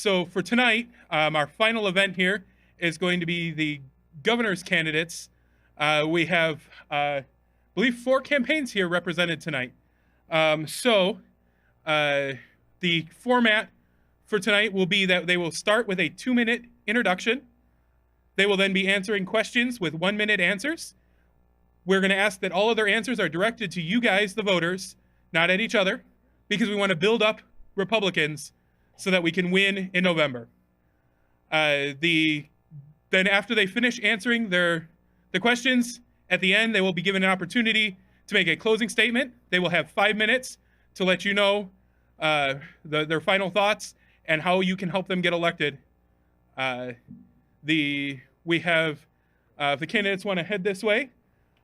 So for tonight, our final event here is going to be the governor's candidates. We have, I believe, 4 campaigns here represented tonight. The format for tonight will be that they will start with a 2-minute introduction. They will then be answering questions with 1-minute answers. We're going to ask that all of their answers are directed to you guys, the voters, not at each other, because we want to build up Republicans so that we can win in November. Then after they finish answering the questions, at the end, they will be given an opportunity to make a closing statement. They will have 5 minutes to let you know their final thoughts and how you can help them get elected. We have, if the candidates want to head this way,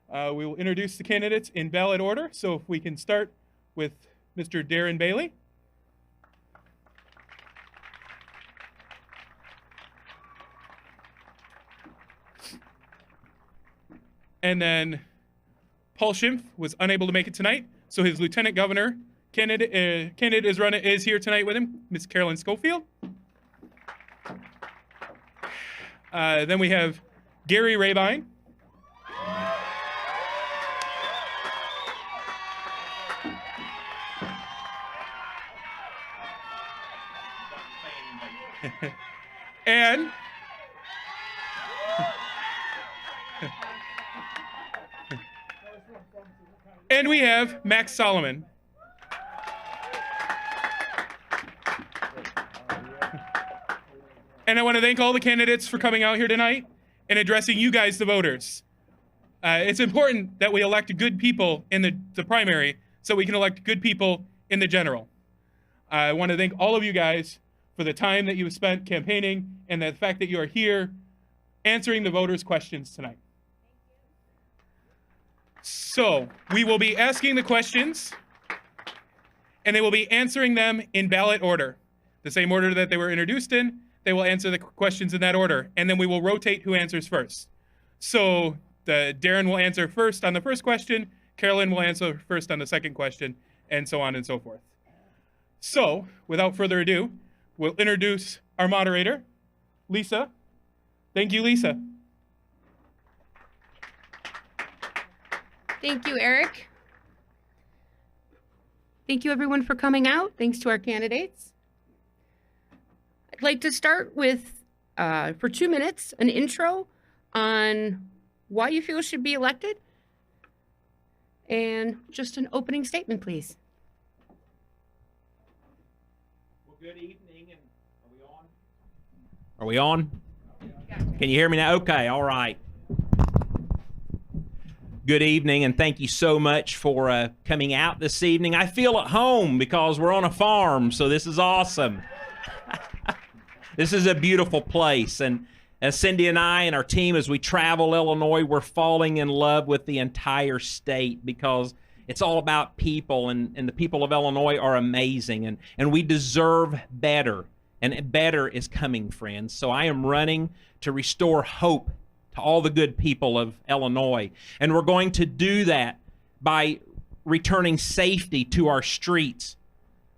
we will introduce the candidates in ballot order. So if we can start with Mr. Darren Bailey. And then Paul Schimpf was unable to make it tonight, so his lieutenant governor candidate is here tonight with him, Ms. Carolyn Schofield. Then we have Gary Rabine. And we have Max Solomon. And I want to thank all the candidates for coming out here tonight and addressing you guys, the voters. It's important that we elect good people in the primary so we can elect good people in the general. I want to thank all of you guys for the time that you have spent campaigning and the fact that you are here answering the voters' questions tonight. So we will be asking the questions, and they will be answering them in ballot order. The same order that they were introduced in, they will answer the questions in that order, and then we will rotate who answers first. So Darren will answer first on the first question, Carolyn will answer first on the second question, and so on and so forth. So, without further ado, we'll introduce our moderator, Lisa. Thank you, Lisa. Thank you, Eric. Thank you, everyone, for coming out. Thanks to our candidates. I'd like to start with, for 2 minutes, an intro on why you feel should be elected, and just an opening statement, please. Well, good evening, and are we on? Can you hear me now? Okay, all right. Good evening, and thank you so much for coming out this evening. I feel at home because we're on a farm, so this is awesome. This is a beautiful place, and as Cindy and I and our team, as we travel Illinois, we're falling in love with the entire state because it's all about people, and the people of Illinois are amazing, and we deserve better, and better is coming, friends. So I am running to restore hope to all the good people of Illinois. And we're going to do that by returning safety to our streets.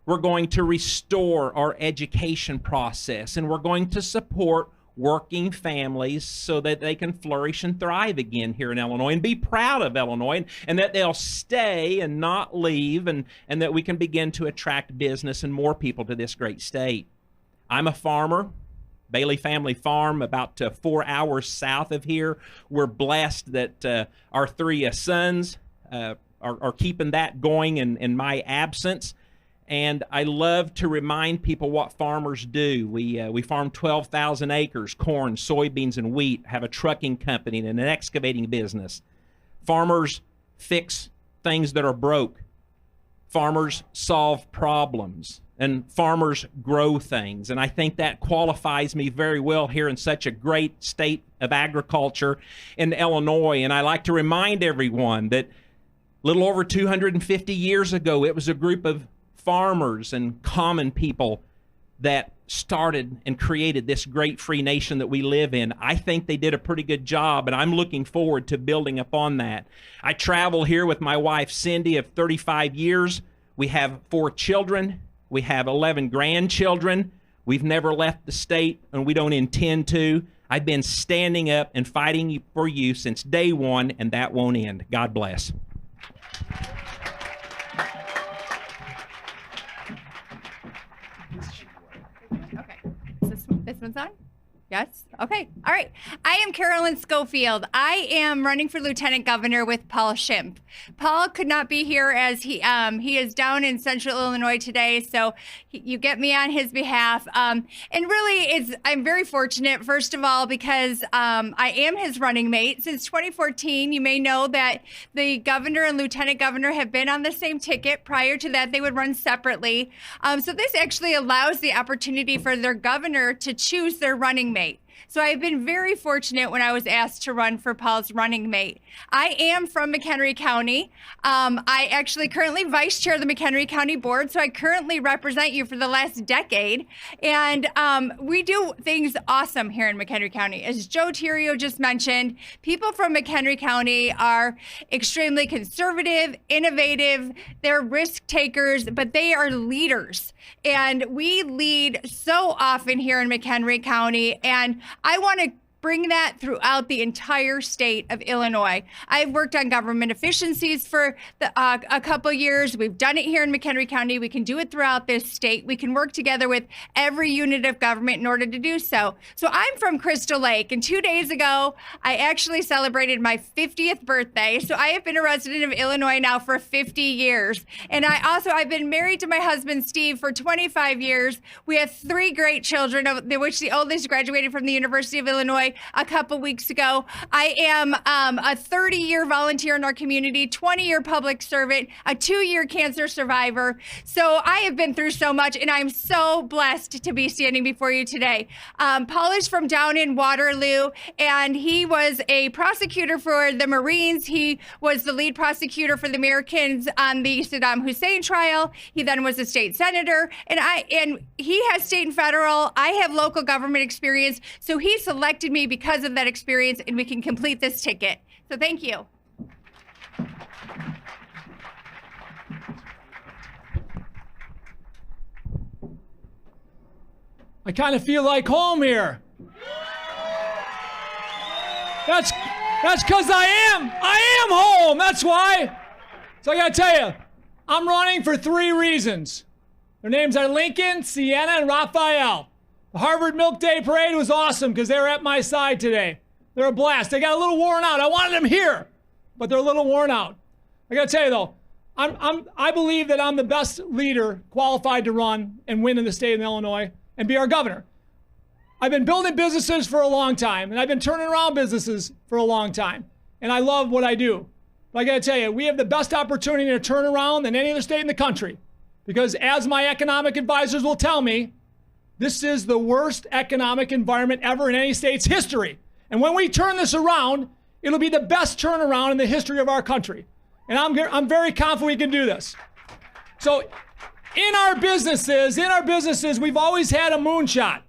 We're going to restore our education process, and we're going to support working families so that they can flourish and thrive again here in Illinois and be proud of Illinois, and that they'll stay and not leave, and that we can begin to attract business and more people to this great state. I'm a farmer. Bailey Family Farm, about 4 hours south of here. We're blessed that our 3 sons are keeping that going in my absence. And I love to remind people what farmers do. We farm 12,000 acres, corn, soybeans, and wheat, have a trucking company and an excavating business. Farmers fix things that are broke. Farmers solve problems. And farmers grow things. And I think that qualifies me very well here in such a great state of agriculture in Illinois. And I like to remind everyone that a little over 250 years ago, it was a group of farmers and common people that started and created this great free nation that we live in. I think they did a pretty good job, and I'm looking forward to building upon that. I travel here with my wife, Cindy, of 35 years. We have 4 children. We have 11 grandchildren. We've never left the state, and we don't intend to. I've been standing up and fighting for you since day one, and that won't end. God bless. Okay. Is this one's on? Yes? Okay. All right. I am Carolyn Schofield. I am running for Lieutenant Governor with Paul Schimpf. Paul could not be here as he is down in Central Illinois today, so you get me on his behalf. And really, I'm very fortunate, first of all, because I am his running mate. Since 2014, you may know that the governor and lieutenant governor have been on the same ticket. Prior to that, they would run separately. So this actually allows the opportunity for their governor to choose their running mate. So I've been very fortunate when I was asked to run for Paul's running mate. I am from McHenry County. I actually currently vice chair the McHenry County Board, so I currently represent you for the last decade. And we do things awesome here in McHenry County. As Joe Theriault just mentioned, people from McHenry County are extremely conservative, innovative, they're risk takers, but they are leaders. And we lead so often here in McHenry County, and I want to bring that throughout the entire state of Illinois. I've worked on government efficiencies for a couple years. We've done it here in McHenry County. We can do it throughout this state. We can work together with every unit of government in order to do so. So I'm from Crystal Lake, and 2 days ago, I actually celebrated my 50th birthday. So I have been a resident of Illinois now for 50 years. And I've been married to my husband, Steve, for 25 years. We have 3 great children, of which the oldest graduated from the University of Illinois a couple weeks ago. I am a 30-year volunteer in our community, 20-year public servant, a 2-year cancer survivor. So I have been through so much, and I'm so blessed to be standing before you today. Paul is from down in Waterloo, and he was a prosecutor for the Marines. He was the lead prosecutor for the Americans on the Saddam Hussein trial. He then was a state senator, and he has state and federal. I have local government experience, so he selected me because of that experience, and we can complete this ticket. So thank you. I kind of feel like home here. That's because I am home. That's why. So I got to tell you, I'm running for 3 reasons. Their names are Lincoln, Sienna, and Raphael. The Harvard Milk Day Parade was awesome because they were at my side today. They're a blast. They got a little worn out. I wanted them here, but they're a little worn out. I got to tell you though, I believe that I'm the best leader qualified to run and win in the state of Illinois and be our governor. I've been building businesses for a long time, and I've been turning around businesses for a long time, and I love what I do. But I got to tell you, we have the best opportunity to turn around than any other state in the country, because as my economic advisors will tell me, this is the worst economic environment ever in any state's history. And when we turn this around, it'll be the best turnaround in the history of our country. And I'm very confident we can do this. So in our businesses, we've always had a moonshot,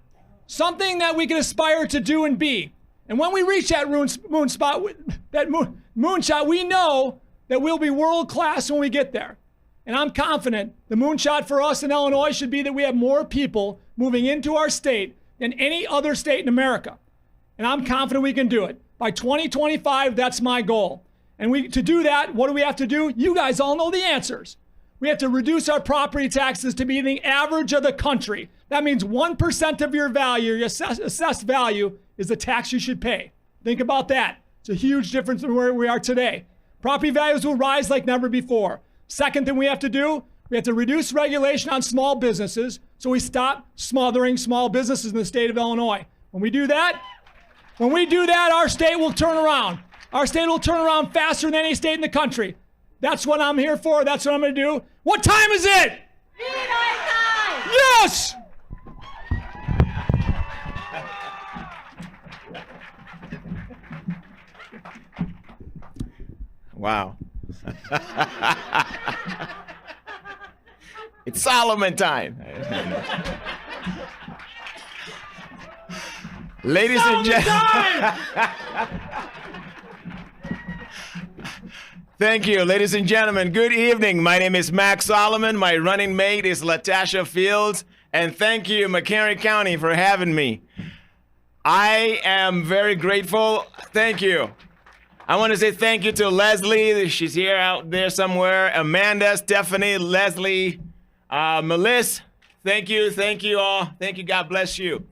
something that we can aspire to do and be. And when we reach that moonshot, we know that we'll be world class when we get there. And I'm confident the moonshot for us in Illinois should be that we have more people moving into our state than any other state in America. And I'm confident we can do it. By 2025, that's my goal. And to do that, what do we have to do? You guys all know the answers. We have to reduce our property taxes to be the average of the country. That means 1% of your value, your assessed value, is the tax you should pay. Think about that. It's a huge difference from where we are today. Property values will rise like never before. Second thing we have to do, we have to reduce regulation on small businesses so we stop smothering small businesses in the state of Illinois. When we do that, our state will turn around. Our state will turn around faster than any state in the country. That's what I'm here for. That's what I'm going to do. What time is it? Time! Yes! Wow. It's Solomon time. Ladies and gentlemen. Thank you, ladies and gentlemen. Good evening. My name is Max Solomon. My running mate is Latasha Fields. And thank you, McHenry County, for having me. I am very grateful. Thank you. I want to say thank you to Leslie. She's here out there somewhere. Amanda, Stephanie, Leslie, Melissa. Thank you all. Thank you. God bless you.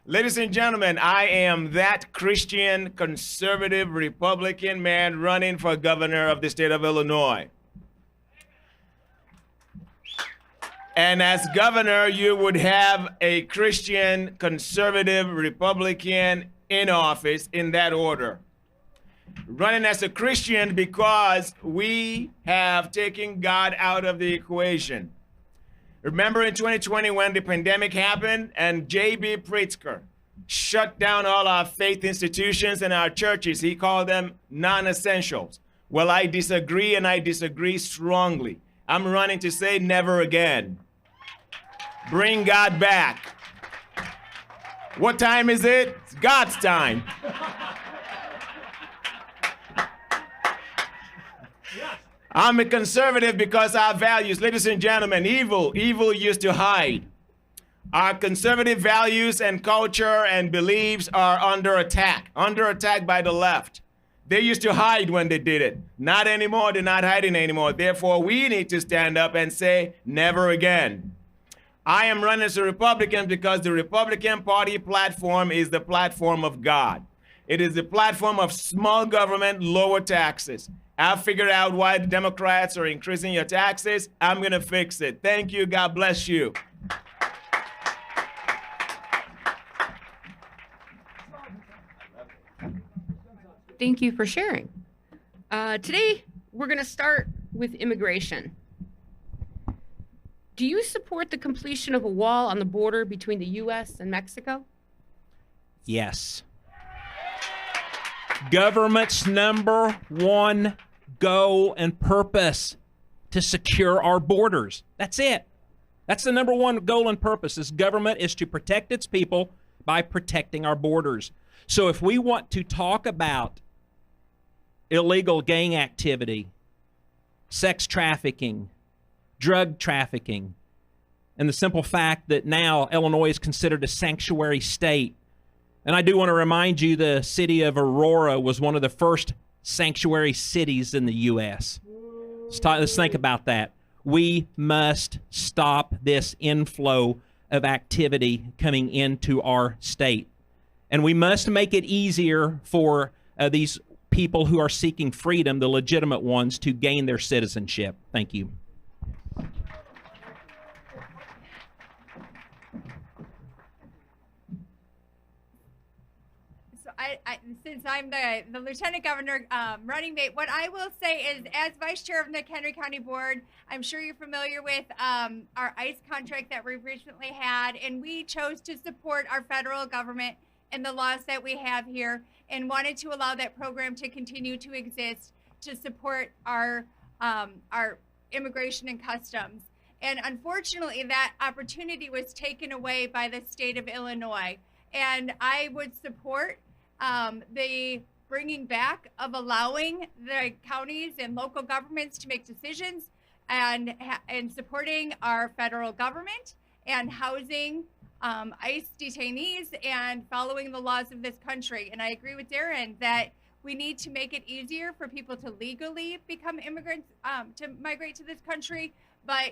Ladies and gentlemen, I am that Christian, conservative, Republican man running for governor of the state of Illinois. And as governor, you would have a Christian, conservative, Republican in office in that order. Running as a Christian because we have taken God out of the equation. Remember in 2020 when the pandemic happened and J.B. Pritzker shut down all our faith institutions and our churches. He called them non-essentials. Well, I disagree, and I disagree strongly. I'm running to say never again. Bring God back. What time is it? It's God's time. I'm a conservative because our values, ladies and gentlemen, evil used to hide. Our conservative values and culture and beliefs are under attack by the left. They used to hide when they did it. Not anymore, they're not hiding anymore. Therefore, we need to stand up and say, never again. I am running as a Republican because the Republican Party platform is the platform of God. It is the platform of small government, lower taxes. I've figured out why the Democrats are increasing your taxes. I'm going to fix it. Thank you. God bless you. Thank you for sharing. Today, we're going to start with immigration. Do you support the completion of a wall on the border between the U.S. and Mexico? Yes. Government's number one goal and purpose to secure our borders. That's it. That's the number one goal and purpose. This government is to protect its people by protecting our borders. So if we want to talk about illegal gang activity, sex trafficking, drug trafficking, and the simple fact that now Illinois is considered a sanctuary state. And I do want to remind you the city of Aurora was one of the first sanctuary cities in the U.S. Let's think about that. We must stop this inflow of activity coming into our state. And we must make it easier for these people who are seeking freedom, the legitimate ones, to gain their citizenship. Thank you. Since I'm the lieutenant governor running mate, what I will say is, as vice chair of the McHenry County Board, I'm sure you're familiar with our ICE contract that we recently had, and we chose to support our federal government and the laws that we have here, and wanted to allow that program to continue to exist to support our immigration and customs. And unfortunately, that opportunity was taken away by the state of Illinois. And I would support the bringing back of allowing the counties and local governments to make decisions and supporting our federal government and housing ICE detainees and following the laws of this country. And I agree with Darren that we need to make it easier for people to legally become immigrants, to migrate to this country, but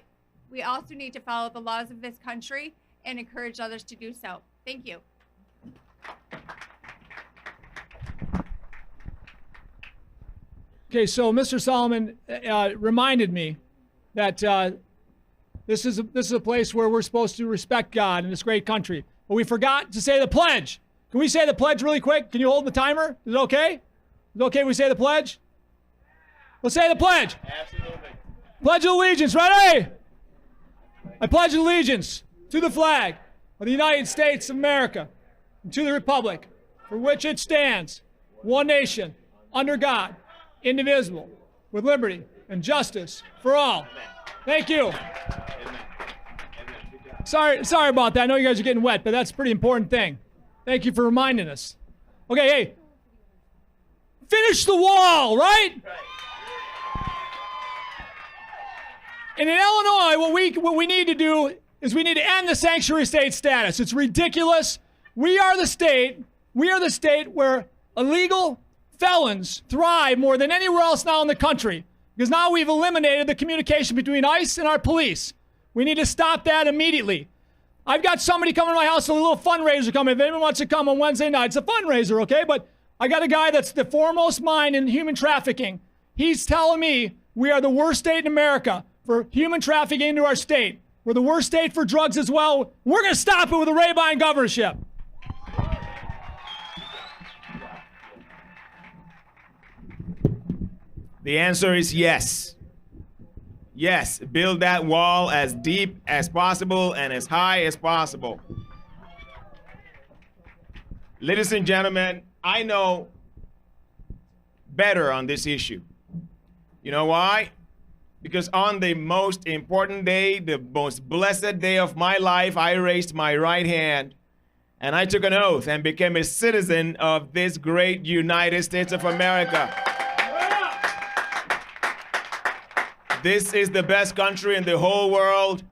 we also need to follow the laws of this country and encourage others to do so. Thank you. Okay, so Mr. Solomon reminded me that this is a place where we're supposed to respect God in this great country. But we forgot to say the pledge. Can we say the pledge really quick? Can you hold the timer? Is it okay? Is it okay if we say the pledge? Let's say the pledge. Absolutely. Pledge of allegiance, ready? I pledge allegiance to the flag of the United States of America and to the republic for which it stands, one nation, under God, indivisible, with liberty and justice for all. Thank you. Sorry about that. I know you guys are getting wet, but that's a pretty important thing. Thank you for reminding us. Okay, hey, finish the wall, right? And in Illinois, what we need to do is we need to end the sanctuary state status. It's ridiculous. We are the state where illegal felons thrive more than anywhere else now in the country, because now we've eliminated the communication between ICE and our police. We need to stop that immediately. I've got somebody coming to my house, a little fundraiser coming. If anyone wants to come on Wednesday night, it's a fundraiser, okay? But I got a guy that's the foremost mind in human trafficking. He's telling me we are the worst state in America for human trafficking into our state. We're the worst state for drugs as well. We're going to stop it with a Rabine governorship. The answer is yes. Yes, build that wall as deep as possible and as high as possible. Ladies and gentlemen, I know better on this issue. You know why? Because on the most important day, the most blessed day of my life, I raised my right hand and I took an oath and became a citizen of this great United States of America. This is the best country in the whole world,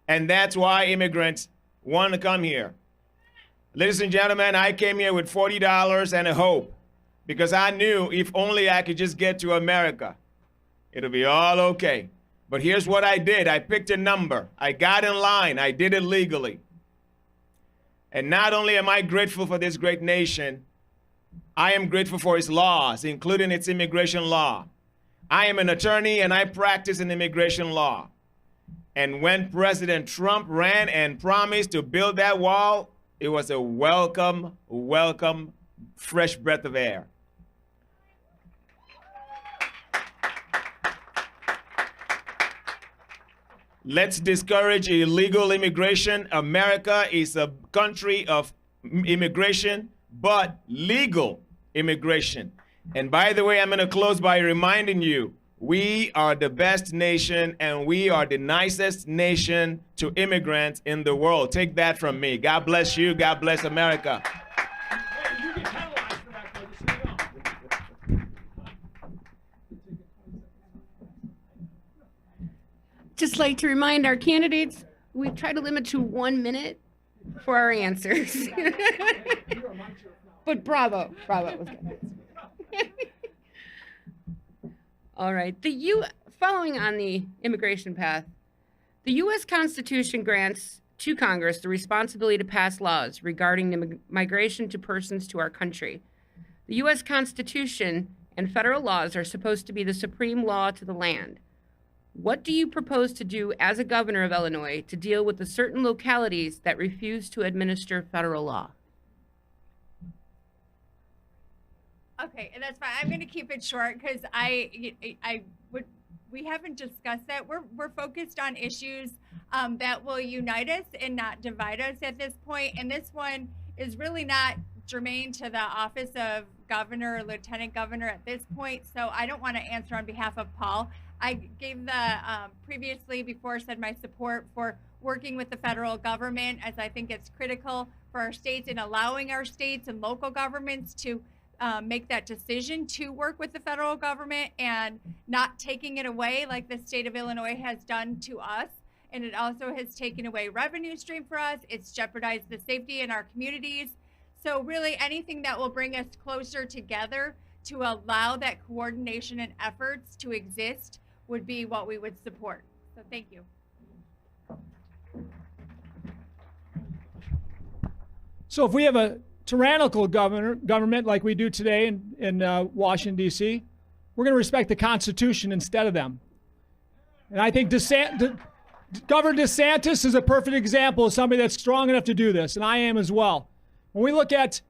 and that's why immigrants want to come here. Ladies and gentlemen, I came here with $40 and a hope, because I knew if only I could just get to America, it'll be all okay. But here's what I did. I picked a number. I got in line. I did it legally. And not only am I grateful for this great nation, I am grateful for its laws, including its immigration law. I am an attorney and I practice in immigration law. And when President Trump ran and promised to build that wall, it was a welcome, welcome, fresh breath of air. Let's discourage illegal immigration. America is a country of immigration, but legal immigration. And by the way, I'm going to close by reminding you, we are the best nation and we are the nicest nation to immigrants in the world. Take that from me. God bless you. God bless America. Just like to remind our candidates, we try to limit to 1 minute for our answers. But bravo, bravo. Was good. All right. Following on the immigration path, the U.S. Constitution grants to Congress the responsibility to pass laws regarding the migration to persons to our country. The U.S. Constitution and federal laws are supposed to be the supreme law to the land. What do you propose to do as a governor of Illinois to deal with the certain localities that refuse to administer federal law? Okay, and that's fine. I'm going to keep it short because we haven't discussed that. We're focused on issues that will unite us and not divide us at this point. And this one is really not germane to the office of governor or lieutenant governor at this point. So I don't want to answer on behalf of Paul. I gave previously before said my support for working with the federal government, as I think it's critical for our states and allowing our states and local governments to make that decision to work with the federal government and not taking it away like the state of Illinois has done to us. And it also has taken away revenue stream for us. It's jeopardized the safety in our communities. So really anything that will bring us closer together to allow that coordination and efforts to exist would be what we would support. So thank you. So if we have a tyrannical government like we do today in Washington, D.C., we're going to respect the Constitution instead of them. And I think Governor DeSantis is a perfect example of somebody that's strong enough to do this, and I am as well. When we look at,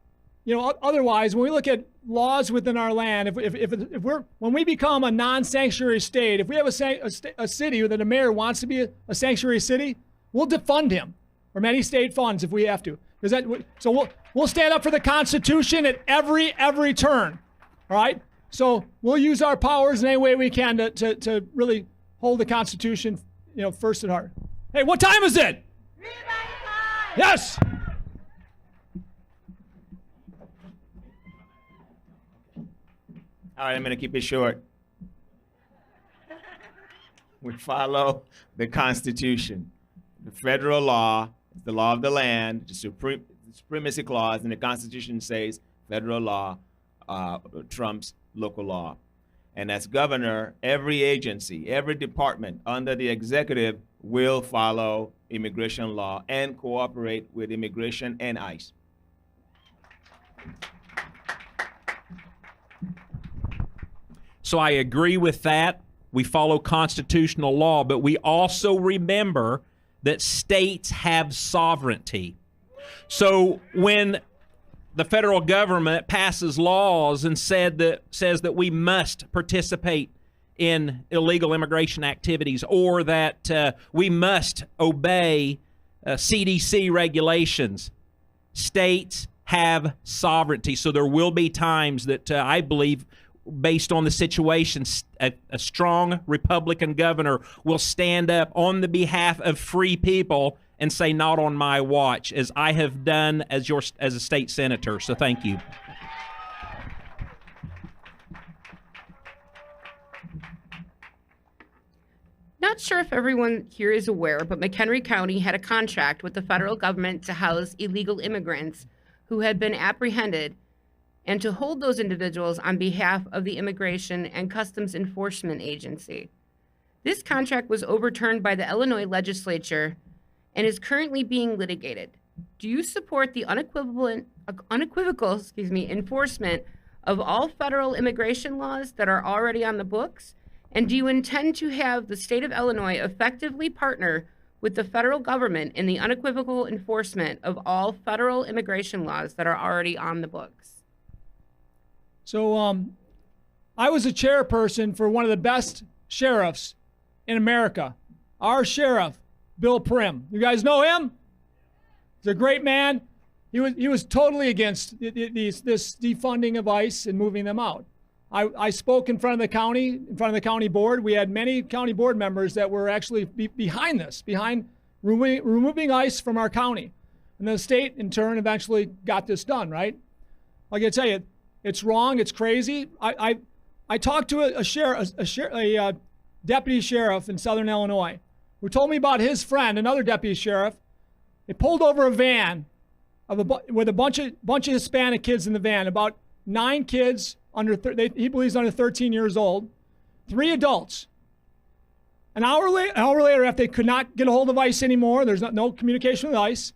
otherwise, when we look at laws within our land, when we become a non-sanctuary state, if we have a city that a mayor wants to be a sanctuary city, we'll defund him from any state funds if we have to. So we'll stand up for the Constitution at every turn. All right. So we'll use our powers in any way we can to really hold the Constitution, first at heart. Hey, what time is it? 3:05. Yes. All right, I'm going to keep it short. We follow the Constitution. The federal law, the law of the land, the supremacy clause in the Constitution says federal law trumps local law. And as governor, every agency, every department under the executive will follow immigration law and cooperate with immigration and ICE. So I agree with that. We follow constitutional law, but we also remember that states have sovereignty. So when the federal government passes laws and says that we must participate in illegal immigration activities, or that we must obey CDC regulations, states have sovereignty. So there will be times that I believe, based on the situation, a strong Republican governor will stand up on the behalf of free people and say, not on my watch, as I have done as a state senator. So thank you. Not sure if everyone here is aware, but McHenry County had a contract with the federal government to house illegal immigrants who had been apprehended and to hold those individuals on behalf of the Immigration and Customs Enforcement Agency. This contract was overturned by the Illinois legislature and is currently being litigated. Do you support the unequivocal enforcement of all federal immigration laws that are already on the books? And do you intend to have the state of Illinois effectively partner with the federal government in the unequivocal enforcement of all federal immigration laws that are already on the books? So I was a chairperson for one of the best sheriffs in America. Our sheriff, Bill Prim. You guys know him? He's a great man. He was totally against this defunding of ICE and moving them out. I spoke in front of the county board. We had many county board members that were actually behind this, behind removing ICE from our county. And the state, in turn, eventually got this done, right? I got to tell you, it's wrong. It's crazy. I talked to a deputy sheriff in Southern Illinois who told me about his friend, another deputy sheriff. They pulled over a van with a bunch of Hispanic kids in the van, about 9 kids he believes under 13 years old, 3 adults. An hour later, after they could not get a hold of ICE anymore, there's no communication with ICE,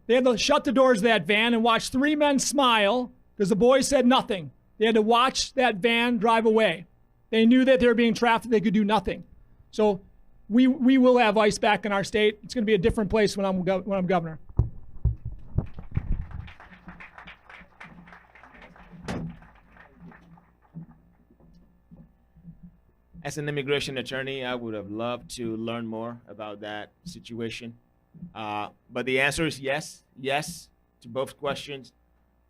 they had to shut the doors of that van and watch 3 men smile because the boys said nothing. They had to watch that van drive away. They knew that they were being trafficked. They could do nothing. So we will have ICE back in our state. It's going to be a different place when I'm governor. As an immigration attorney, I would have loved to learn more about that situation. But the answer is yes to both questions.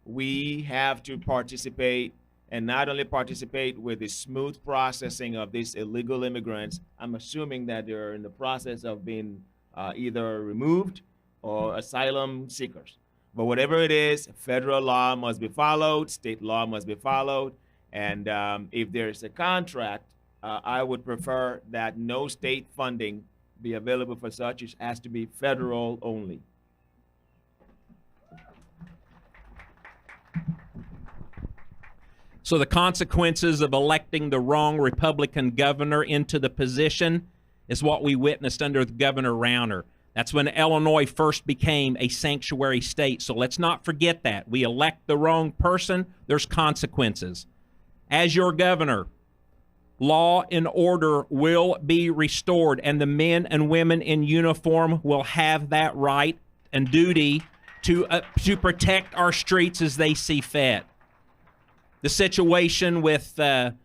We have to participate, and not only participate with the smooth processing of these illegal immigrants. I'm assuming that they're in the process of being either removed or asylum seekers. But whatever it is, federal law must be followed, state law must be followed, and if there's a contract, I would prefer that no state funding be available for such. It has to be federal only. So the consequences of electing the wrong Republican governor into the position is what we witnessed under Governor Rauner. That's when Illinois first became a sanctuary state. So let's not forget that. We elect the wrong person, there's consequences. As your governor, law and order will be restored, and the men and women in uniform will have that right and duty to protect our streets as they see fit. The situation with a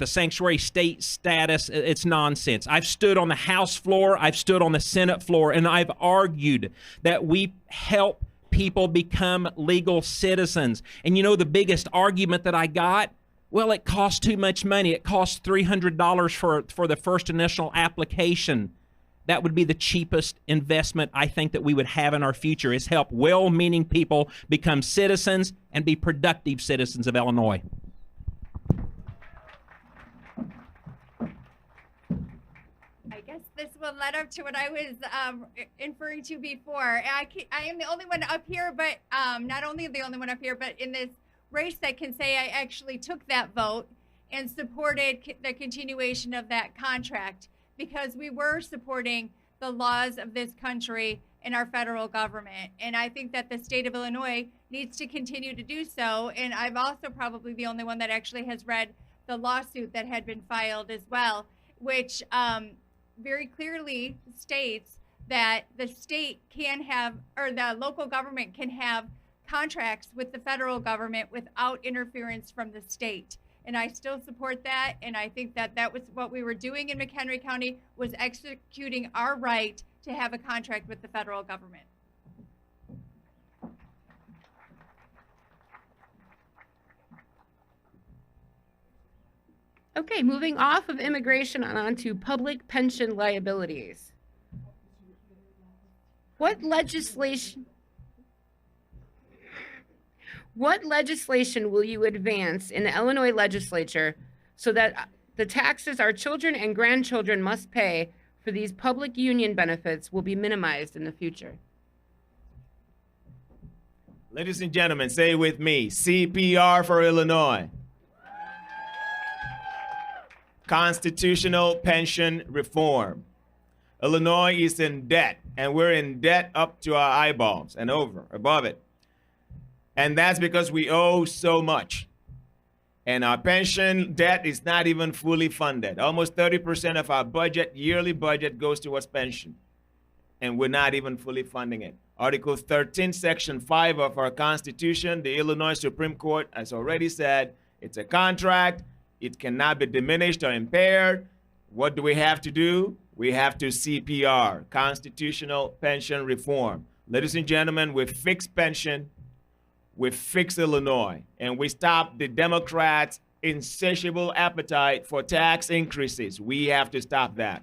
sanctuary state status, it's nonsense. I've stood on the House floor, I've stood on the Senate floor, and I've argued that we help people become legal citizens. And you know the biggest argument that I got? Well, it costs too much money. It costs $300 for the first initial application. That would be the cheapest investment I think that we would have in our future, is help well-meaning people become citizens and be productive citizens of Illinois. I guess this will led up to what I was inferring to before. I am the only one up here, but not only the only one up here, but in this race that can say I actually took that vote and supported the continuation of that contract, because we were supporting the laws of this country and our federal government. And I think that the state of Illinois needs to continue to do so. And I'm also probably the only one that actually has read the lawsuit that had been filed as well, which very clearly states that the state can have, or the local government can have contracts with the federal government without interference from the state. And I still support that. And I think that that was what we were doing in McHenry County, was executing our right to have a contract with the federal government. Okay, moving off of immigration and onto public pension liabilities. What legislation will you advance in the Illinois legislature so that the taxes our children and grandchildren must pay for these public union benefits will be minimized in the future? Ladies and gentlemen, say with me, CPR for Illinois. Constitutional pension reform. Illinois is in debt, and we're in debt up to our eyeballs and above it. And that's because we owe so much. And our pension debt is not even fully funded. Almost 30% of our budget, yearly budget, goes towards pension. And we're not even fully funding it. Article 13, Section 5 of our Constitution, the Illinois Supreme Court has already said it's a contract. It cannot be diminished or impaired. What do we have to do? We have to CPR, Constitutional Pension Reform. Ladies and gentlemen, we fix pension. We fix Illinois, and we stop the Democrats' insatiable appetite for tax increases. We have to stop that.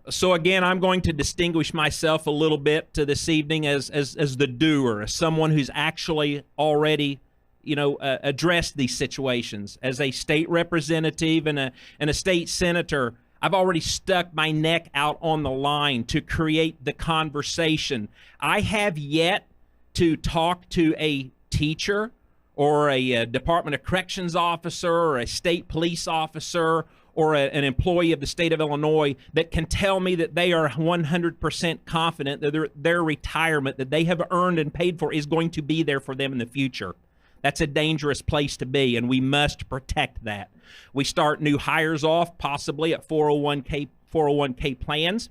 So again, I'm going to distinguish myself a little bit to this evening as the doer, as someone who's actually already, addressed these situations. As a state representative and a state senator, I've already stuck my neck out on the line to create the conversation. I have yet to talk to a teacher or a Department of Corrections officer or a state police officer or an employee of the state of Illinois that can tell me that they are 100% confident that their retirement that they have earned and paid for is going to be there for them in the future. That's a dangerous place to be, and we must protect that. We start new hires off possibly at 401k plans.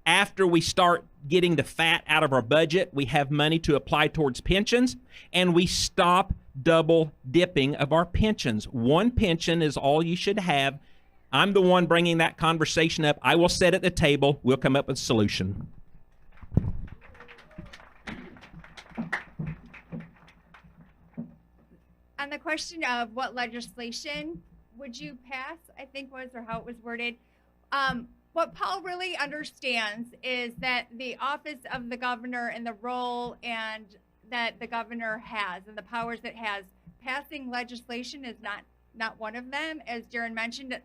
After we start getting the fat out of our budget, we have money to apply towards pensions, and we stop double dipping of our pensions. One pension is all you should have. I'm the one bringing that conversation up. I will sit at the table. We'll come up with a solution. On the question of what legislation would you pass, I think was, or how it was worded, what Paul really understands is that the office of the governor and the role and that the governor has and the powers it has, passing legislation is not one of them. As Darren mentioned,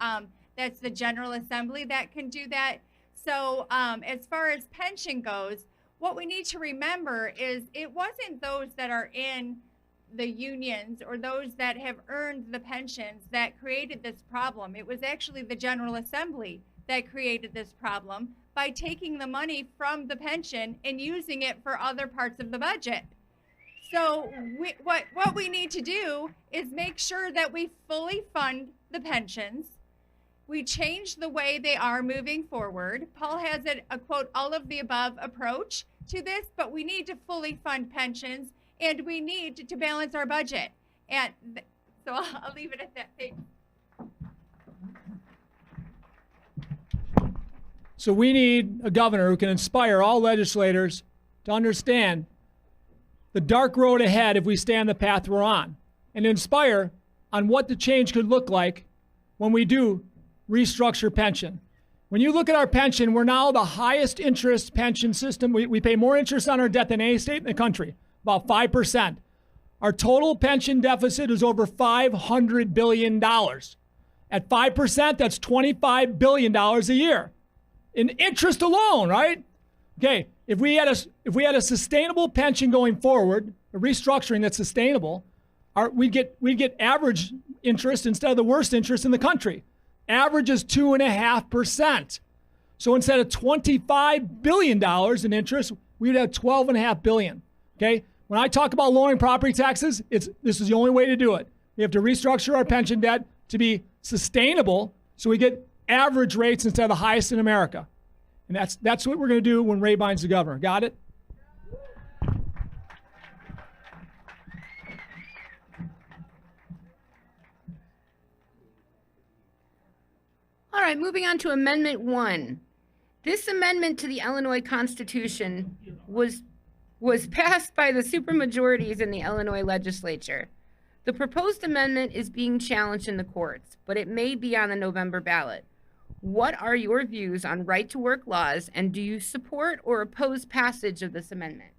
that's the General Assembly that can do that. So as far as pension goes, what we need to remember is it wasn't those that are in the unions or those that have earned the pensions that created this problem. It was actually the General Assembly that created this problem by taking the money from the pension and using it for other parts of the budget. So what we need to do is make sure that we fully fund the pensions. We change the way they are moving forward. Paul has a quote, all of the above approach to this, but we need to fully fund pensions and we need to balance our budget. And so I'll leave it at that. Thanks. So we need a governor who can inspire all legislators to understand the dark road ahead if we stay on the path we're on, and inspire on what the change could look like when we do restructure pension. When you look at our pension, we're now the highest interest pension system. We pay more interest on our debt than any state in the country, about 5%. Our total pension deficit is over $500 billion. At 5%, that's $25 billion a year in interest alone, right? Okay, if we had a sustainable pension going forward, a restructuring that's sustainable, we'd get average interest instead of the worst interest in the country. Average is 2.5%. So instead of $25 billion in interest, we'd have $12.5 billion. Okay? When I talk about lowering property taxes, this is the only way to do it. We have to restructure our pension debt to be sustainable so we get average rates instead of the highest in America. And that's what we're going to do when Ray Bynes the governor. Got it? All right, moving on to Amendment 1. This amendment to the Illinois Constitution was passed by the supermajorities in the Illinois legislature. The proposed amendment is being challenged in the courts, but it may be on the November ballot. What are your views on right-to-work laws, and do you support or oppose passage of this amendment?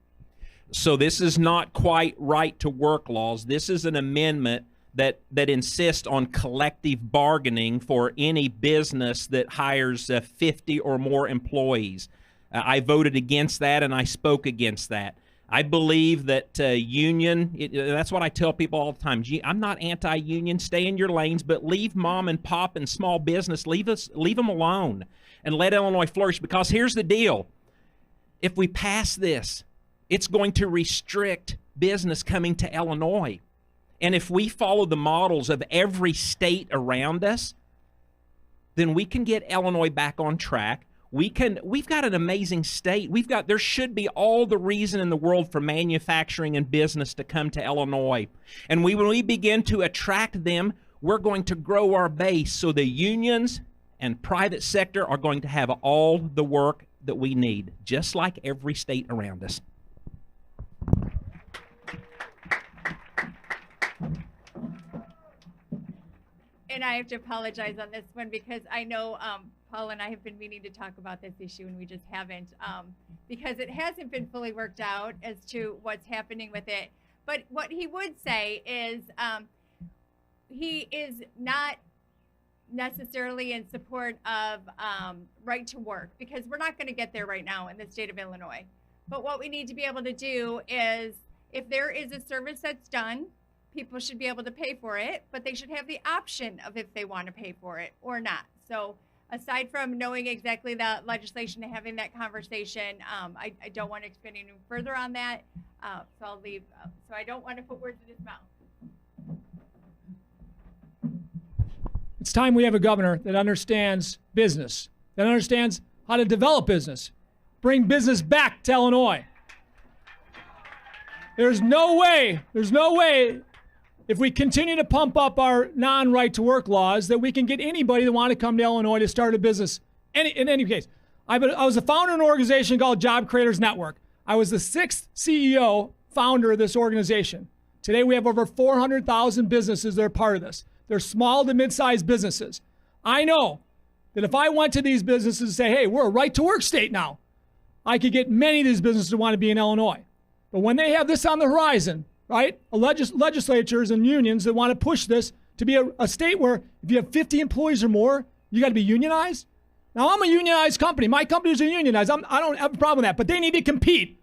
So this is not quite right-to-work laws. This is an amendment that insists on collective bargaining for any business that hires 50 or more employees. I voted against that, and I spoke against that. I believe that that's what I tell people all the time. I'm not anti-union. Stay in your lanes, but leave mom and pop and small business. Leave them alone and let Illinois flourish. Because here's the deal. If we pass this, it's going to restrict business coming to Illinois. And if we follow the models of every state around us, then we can get Illinois back on track. We've got an amazing state. There should be all the reason in the world for manufacturing and business to come to Illinois. And when we begin to attract them, we're going to grow our base. So the unions and private sector are going to have all the work that we need, just like every state around us. And I have to apologize on this one because I know Paul and I have been meaning to talk about this issue and we just haven't because it hasn't been fully worked out as to what's happening with it. But what he would say is he is not necessarily in support of right to work because we're not going to get there right now in the state of Illinois. But what we need to be able to do is if there is a service that's done, people should be able to pay for it, but they should have the option of if they want to pay for it or not. So aside from knowing exactly the legislation and having that conversation, I don't want to expand any further on that. So I'll leave. So I don't want to put words in his mouth. It's time we have a governor that understands business, that understands how to develop business, bring business back to Illinois. There's no way if we continue to pump up our non-right-to-work laws that we can get anybody that want to come to Illinois to start a business. In any case, I was a founder of an organization called Job Creators Network. I was the 6th CEO founder of this organization. Today we have over 400,000 businesses that are part of this. They're small to mid-sized businesses. I know that if I went to these businesses and say, hey, we're a right-to-work state now, I could get many of these businesses to want to be in Illinois. But when they have this on the horizon, right, legislatures and unions that want to push this to be a state where if you have 50 employees or more, you got to be unionized. Now, I'm a unionized company. My companies are unionized. I don't have a problem with that, but they need to compete.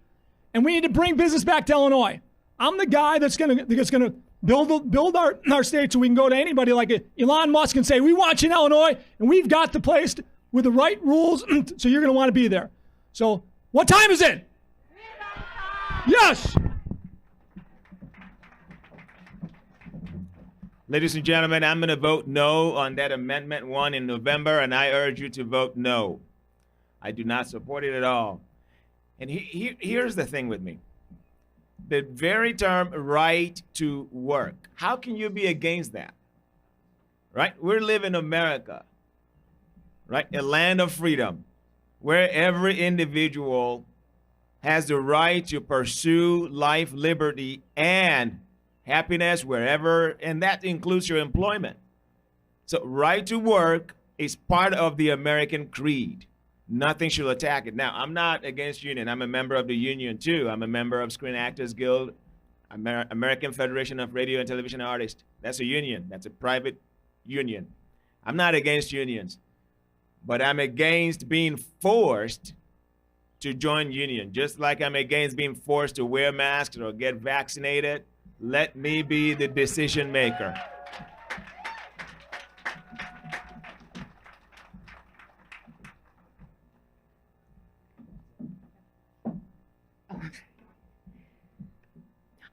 And we need to bring business back to Illinois. I'm the guy that's going to build our state so we can go to anybody like Elon Musk and say, we want you in Illinois, and we've got the place with the right rules, so you're going to want to be there. So what time is it? Yes. Ladies and gentlemen, I'm going to vote no on that Amendment 1 in November, and I urge you to vote no. I do not support it at all. And here's the thing with me. The very term right to work, how can you be against that? Right? We live in America, right? A land of freedom, where every individual has the right to pursue life, liberty, and happiness wherever, and that includes your employment. So right to work is part of the American creed. Nothing should attack it. Now, I'm not against union. I'm a member of the union too. I'm a member of Screen Actors Guild. American Federation of Radio and Television Artists. That's a union. That's a private union. I'm not against unions, but I'm against being forced to join union. Just like I'm against being forced to wear masks or get vaccinated, let me be the decision maker.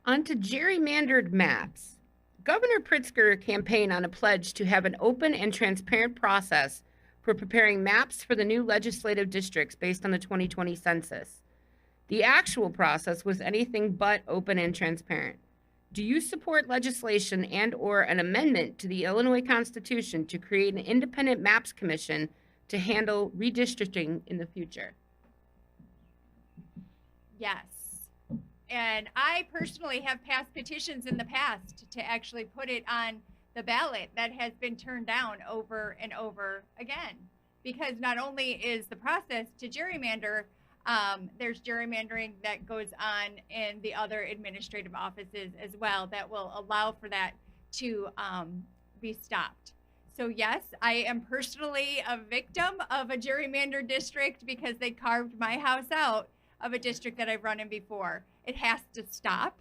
On to gerrymandered maps. Governor Pritzker campaigned on a pledge to have an open and transparent process for preparing maps for the new legislative districts based on the 2020 census. The actual process was anything but open and transparent. Do you support legislation and/or an amendment to the Illinois Constitution to create an independent maps commission to handle redistricting in the future? Yes. And I personally have passed petitions in the past to actually put it on the ballot that has been turned down over and over again. Because not only is the process to gerrymander, there's gerrymandering that goes on in the other administrative offices as well that will allow for that to be stopped. So yes, I am personally a victim of a gerrymandered district because they carved my house out of a district that I've run in before. It has to stop.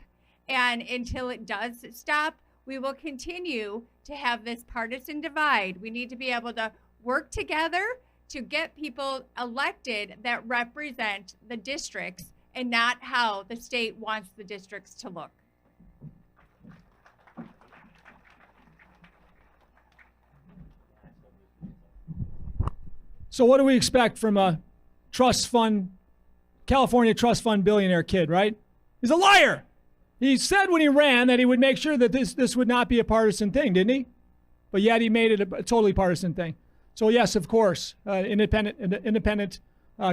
And until it does stop, we will continue to have this partisan divide. We need to be able to work together to get people elected that represent the districts and not how the state wants the districts to look. So what do we expect from a trust fund, California trust fund billionaire kid, right? He's a liar. He said when he ran that he would make sure that this would not be a partisan thing, didn't he? But yet he made it a totally partisan thing. So yes, of course, independent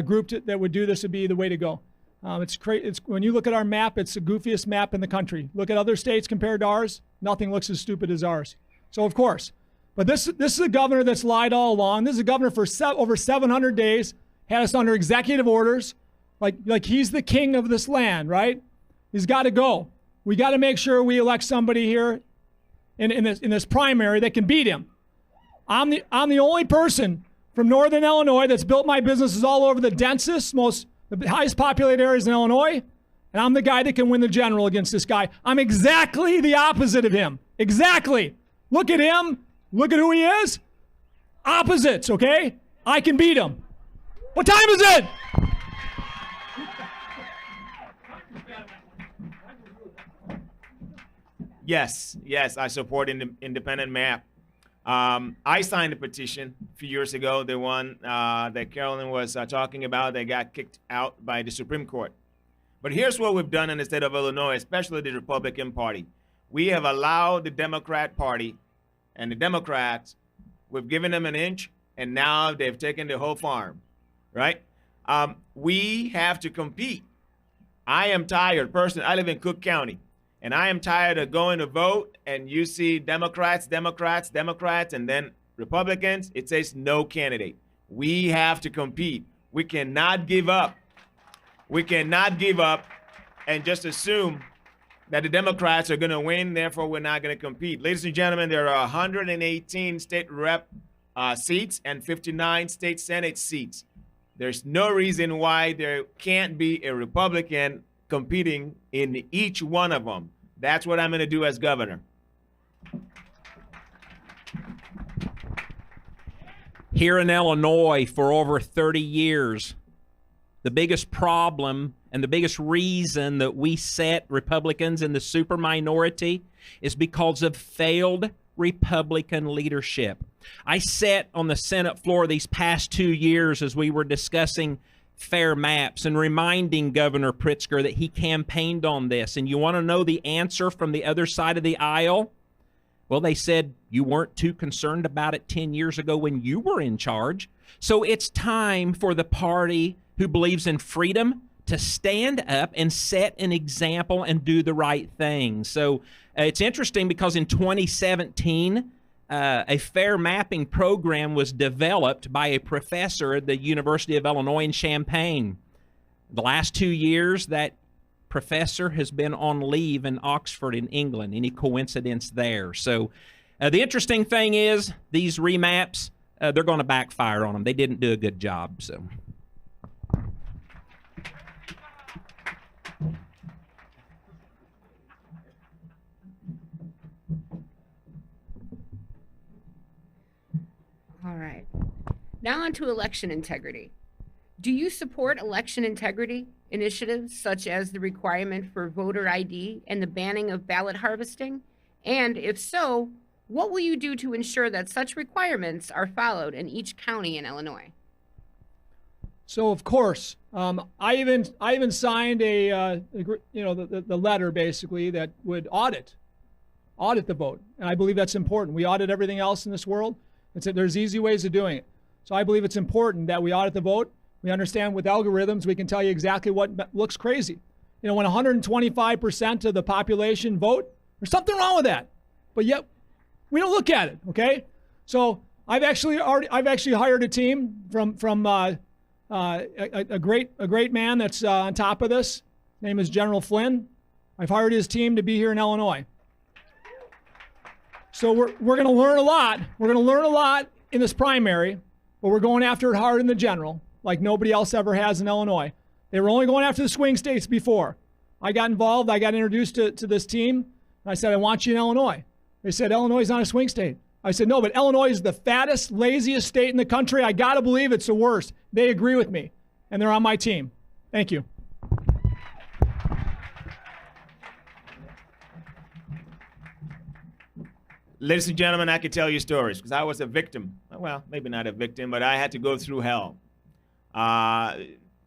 group that would do this would be the way to go. It's when you look at our map, it's the goofiest map in the country. Look at other states compared to ours. Nothing looks as stupid as ours. So of course, but this is a governor that's lied all along. This is a governor for over 700 days, had us under executive orders, like he's the king of this land, right? He's got to go. We got to make sure we elect somebody here in this primary that can beat him. I'm the only person from Northern Illinois that's built my businesses all over the densest, the highest populated areas in Illinois, and I'm the guy that can win the general against this guy. I'm exactly the opposite of him. Exactly. Look at him. Look at who he is. Opposites, okay? I can beat him. What time is it? Yes, I support independent map. I signed a petition a few years ago, the one that Carolyn was talking about that got kicked out by the Supreme Court. But here's what we've done in the state of Illinois, especially the Republican Party. We have allowed the Democrat Party and the Democrats, we've given them an inch, and now they've taken the whole farm, right? We have to compete. I am tired, personally. I live in Cook County. And I am tired of going to vote and you see Democrats, and then Republicans. It says no candidate. We have to compete. We cannot give up. We cannot give up and just assume that the Democrats are going to win, therefore we're not going to compete. Ladies and gentlemen, there are 118 state rep seats and 59 state Senate seats. There's no reason why there can't be a Republican competing in each one of them. That's what I'm going to do as governor. Here in Illinois for over 30 years, the biggest problem and the biggest reason that we set Republicans in the super minority is because of failed Republican leadership. I sat on the Senate floor these past 2 years as we were discussing fair maps and reminding Governor Pritzker that he campaigned on this. And you want to know the answer from the other side of the aisle? Well, they said you weren't too concerned about it 10 years ago when you were in charge. So it's time for the party who believes in freedom to stand up and set an example and do the right thing. So it's interesting because in 2017, a fair mapping program was developed by a professor at the University of Illinois in Champaign. The last 2 years, that professor has been on leave in Oxford in England. Any coincidence there? So the interesting thing is these remaps, they're going to backfire on them. They didn't do a good job. So. All right. Now on to election integrity. Do you support election integrity initiatives such as the requirement for voter ID and the banning of ballot harvesting? And if so, what will you do to ensure that such requirements are followed in each county in Illinois? So of course, I even signed the letter basically that would audit the vote, and I believe that's important. We audit everything else in this world. There's easy ways of doing it. So I believe it's important that we audit the vote. We understand with algorithms, we can tell you exactly what looks crazy. You know, when 125% of the population vote, there's something wrong with that. But yet, we don't look at it, okay? So I've actually hired a team from a great man that's on top of this. His name is General Flynn. I've hired his team to be here in Illinois. So we're going to learn a lot. We're going to learn a lot in this primary, but we're going after it hard in the general, like nobody else ever has in Illinois. They were only going after the swing states before. I got involved. I got introduced to this team, and I said, I want you in Illinois. They said, Illinois is not a swing state. I said, no, but Illinois is the fattest, laziest state in the country. I got to believe it's the worst. They agree with me, and they're on my team. Thank you. Ladies and gentlemen, I could tell you stories because I was a victim. Well, maybe not a victim, but I had to go through hell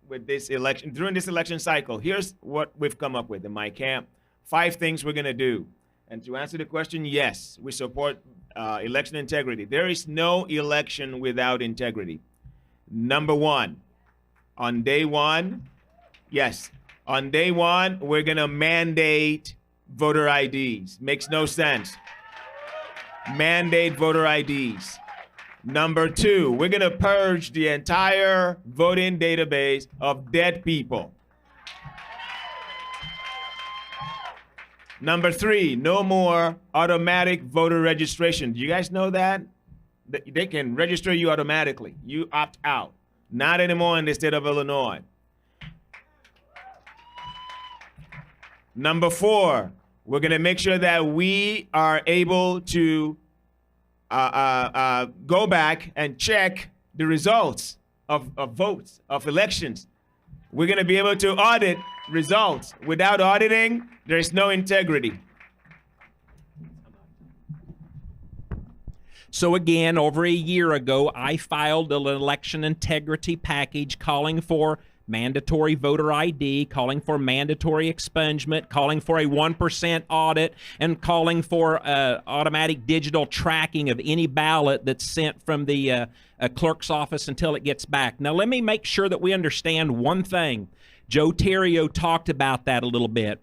with this election. During this election cycle, here's what we've come up with in my camp. 5 things we're going to do. And to answer the question, yes, we support election integrity. There is no election without integrity. Number 1, on day 1, yes, on day 1, we're going to mandate voter IDs. Makes no sense. Mandate voter IDs. Number 2, we're going to purge the entire voting database of dead people. Number 3, no more automatic voter registration. Do you guys know that? They can register you automatically. You opt out. Not anymore in the state of Illinois. Number 4, we're going to make sure that we are able to go back and check the results of votes, of elections. We're going to be able to audit results. Without auditing, there is no integrity. So again, over a year ago, I filed an election integrity package calling for mandatory voter ID, calling for mandatory expungement, calling for a 1% audit, and calling for automatic digital tracking of any ballot that's sent from the clerk's office until it gets back. Now, let me make sure that we understand one thing. Joe Terrio talked about that a little bit.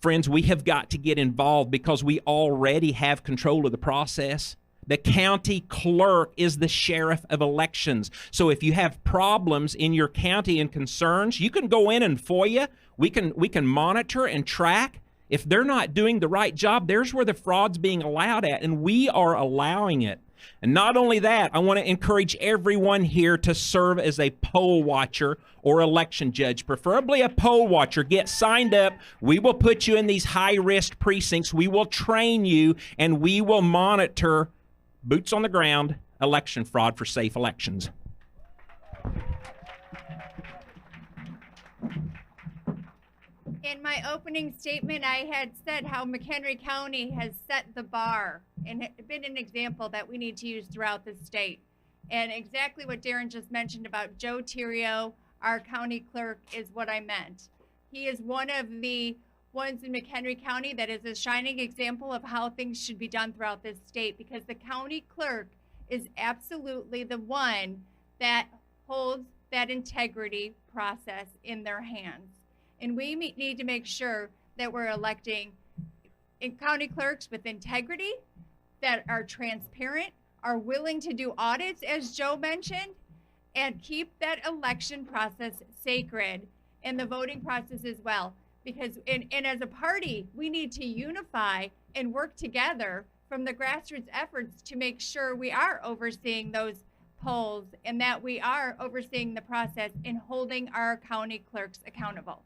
Friends, we have got to get involved because we already have control of the process. The county clerk is the sheriff of elections. So if you have problems in your county and concerns, you can go in and FOIA. We can monitor and track. If they're not doing the right job, there's where the fraud's being allowed at, and we are allowing it. And not only that, I want to encourage everyone here to serve as a poll watcher or election judge, preferably a poll watcher. Get signed up. We will put you in these high-risk precincts. We will train you, and we will monitor boots on the ground election fraud for safe elections. In my opening statement, I had said how McHenry County has set the bar and been an example that we need to use throughout the state. And exactly what Darren just mentioned about Joe Terrio, our county clerk, is what I meant. He is one of the ones in McHenry County that is a shining example of how things should be done throughout this state, because the county clerk is absolutely the one that holds that integrity process in their hands. And we need to make sure that we're electing county clerks with integrity, that are transparent, are willing to do audits, as Joe mentioned, and keep that election process sacred and the voting process as well. Because, and as a party, we need to unify and work together from the grassroots efforts to make sure we are overseeing those polls and that we are overseeing the process and holding our county clerks accountable.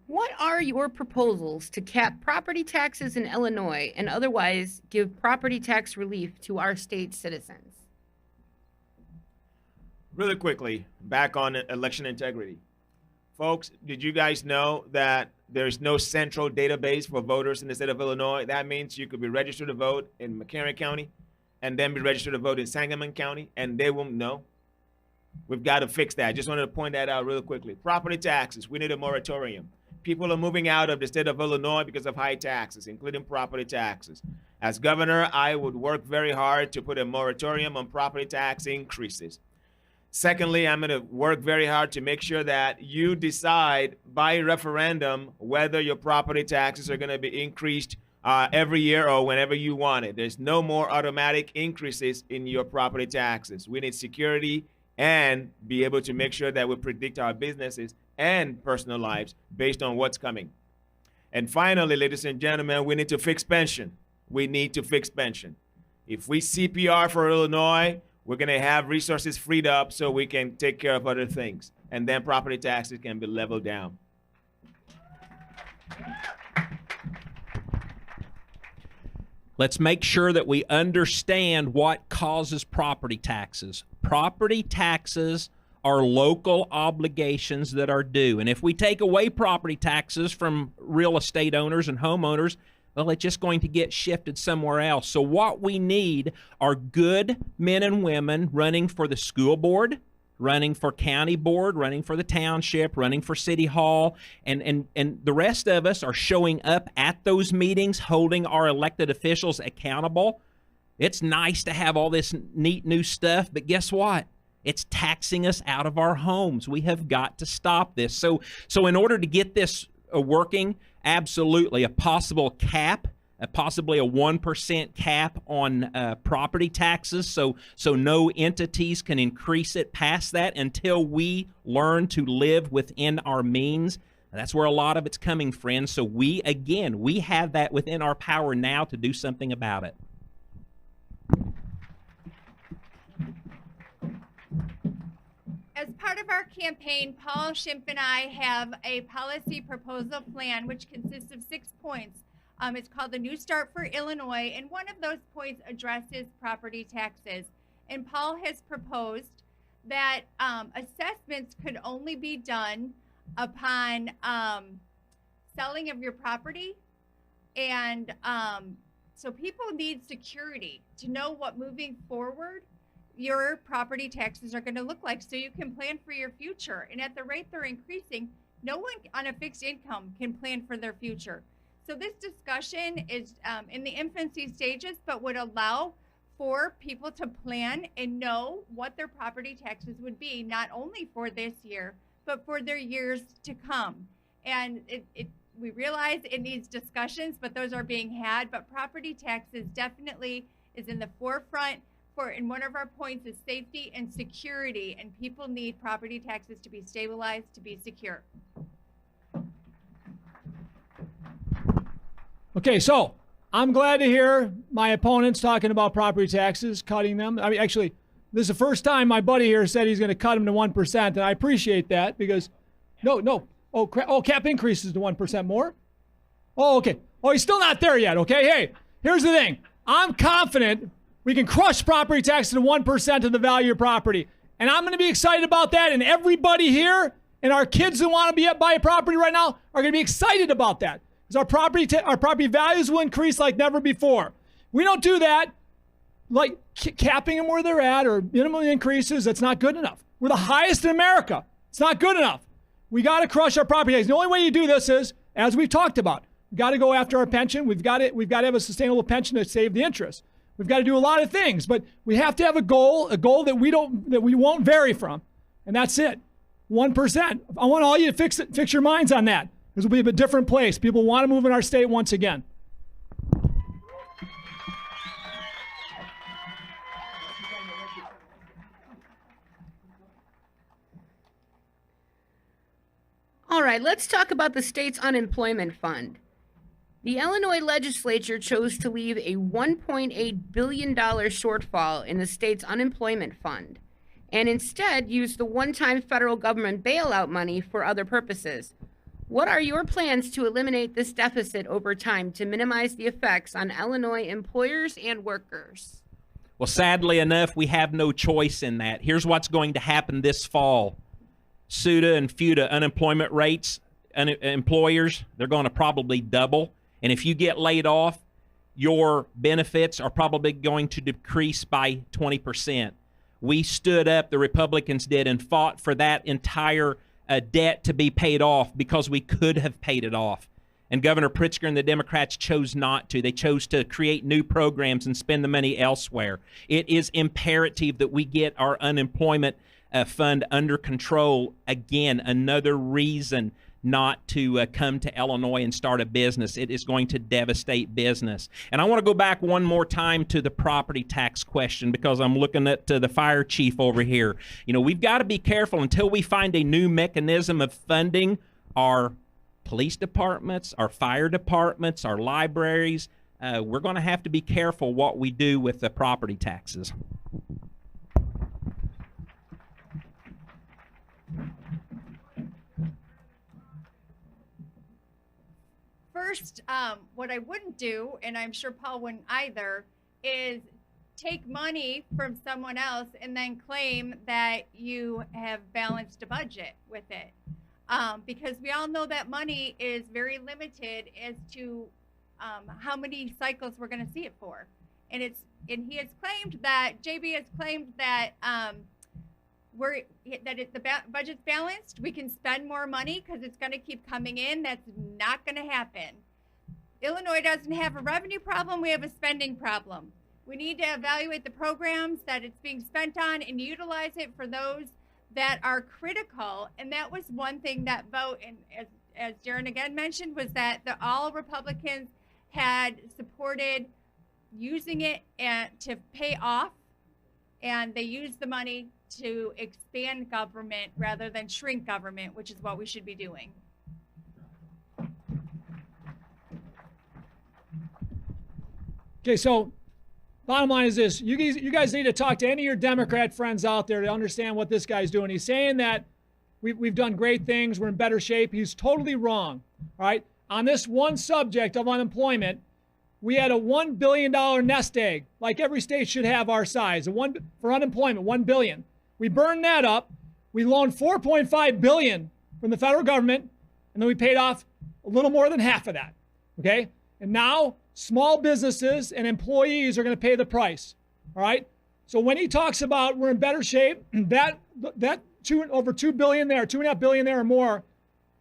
What are your proposals to cap property taxes in Illinois and otherwise give property tax relief to our state citizens? Really quickly, back on election integrity. Folks, did you guys know that there's no central database for voters in the state of Illinois? That means you could be registered to vote in McHenry County and then be registered to vote in Sangamon County, and they won't know. We've got to fix that. Just wanted to point that out really quickly. Property taxes, we need a moratorium. People are moving out of the state of Illinois because of high taxes, including property taxes. As governor, I would work very hard to put a moratorium on property tax increases. Secondly, I'm going to work very hard to make sure that you decide by referendum whether your property taxes are going to be increased every year or whenever you want it. There's no more automatic increases in your property taxes. We need security and be able to make sure that we predict our businesses and personal lives based on what's coming. And finally, ladies and gentlemen, we need to fix pension. We need to fix pension. If we CPR for Illinois, we're going to have resources freed up so we can take care of other things. And then property taxes can be leveled down. Let's make sure that we understand what causes property taxes. Property taxes are local obligations that are due. And if we take away property taxes from real estate owners and homeowners, well, it's just going to get shifted somewhere else. So what we need are good men and women running for the school board, running for county board, running for the township, running for city hall, and the rest of us are showing up at those meetings, holding our elected officials accountable. It's nice to have all this neat new stuff, but guess what? It's taxing us out of our homes. We have got to stop this. So in order to get this working, absolutely a possible cap, possibly a 1% cap on property taxes, so no entities can increase it past that until we learn to live within our means. That's where a lot of it's coming, friends. So we have that within our power now to do something about it. As part of our campaign, Paul Schimpf and I have a policy proposal plan which consists of 6 points. It's called the New Start for Illinois, and one of those points addresses property taxes. And Paul has proposed that assessments could only be done upon selling of your property. And so people need security to know what moving forward your property taxes are going to look like so you can plan for your future. And at the rate they're increasing, no one on a fixed income can plan for their future. So this discussion is in the infancy stages, but would allow for people to plan and know what their property taxes would be, not only for this year, but for their years to come. And we realize it needs discussions, but those are being had. But property taxes definitely is in the forefront. And one of our points is safety and security, and people need property taxes to be stabilized, to be secure. Okay, so I'm glad to hear my opponents talking about property taxes, cutting them. I mean, actually, this is the first time my buddy here said he's going to cut them to 1%, and I appreciate that because, cap increases to 1% more. Oh, okay. Oh, he's still not there yet, okay? Hey, here's the thing. I'm confident we can crush property taxes to 1% of the value of your property. And I'm going to be excited about that. And everybody here and our kids who want to buy a property right now are going to be excited about that. Because our property values will increase like never before. We don't do that, like capping them where they're at or minimum increases. That's not good enough. We're the highest in America. It's not good enough. We got to crush our property taxes. The only way you do this is, as we've talked about, we've got to go after our pension. We've got to have a sustainable pension to save the interest. We've got to do a lot of things, but we have to have a goal that we won't vary from, and that's it. 1%. I want all you to fix your minds on that, because we'll be a different place. People want to move in our state once again. All right, let's talk about the state's unemployment fund. The Illinois legislature chose to leave a $1.8 billion shortfall in the state's unemployment fund and instead used the one-time federal government bailout money for other purposes. What are your plans to eliminate this deficit over time to minimize the effects on Illinois employers and workers? Well, sadly enough, we have no choice in that. Here's what's going to happen this fall. SUTA and FUTA unemployment rates, employers, they're going to probably double. And if you get laid off, your benefits are probably going to decrease by 20%. We stood up, the Republicans did, and fought for that entire debt to be paid off because we could have paid it off. And Governor Pritzker and the Democrats chose not to. They chose to create new programs and spend the money elsewhere. It is imperative that we get our unemployment fund under control. Again, another reason not to come to Illinois and start a business. It is going to devastate business. And I want to go back one more time to the property tax question, because I'm looking at the fire chief over here. You know, we've got to be careful until we find a new mechanism of funding our police departments, our fire departments, our libraries. We're going to have to be careful what we do with the property taxes. First, what I wouldn't do, and I'm sure Paul wouldn't either, is take money from someone else and then claim that you have balanced a budget with it. Because we all know that money is very limited as to how many cycles we're going to see it for. And he has claimed that, JB has claimed that the budget's balanced. We can spend more money because it's going to keep coming in. That's not going to happen. Illinois doesn't have a revenue problem. We have a spending problem. We need to evaluate the programs that it's being spent on and utilize it for those that are critical. And that was one thing that vote, and as Darren again mentioned, was that all Republicans had supported using it to pay off, and they used the money to expand government rather than shrink government, which is what we should be doing. Okay, so bottom line is this. You guys need to talk to any of your Democrat friends out there to understand what this guy's doing. He's saying that we've done great things, we're in better shape. He's totally wrong, all right? On this one subject of unemployment, we had a $1 billion nest egg, like every state should have our size, for unemployment, $1 billion. We burned that up. We loaned $4.5 billion from the federal government, and then we paid off a little more than half of that, okay? And now small businesses and employees are going to pay the price, all right? So when he talks about we're in better shape, that over $2 billion there, $2.5 billion there or more,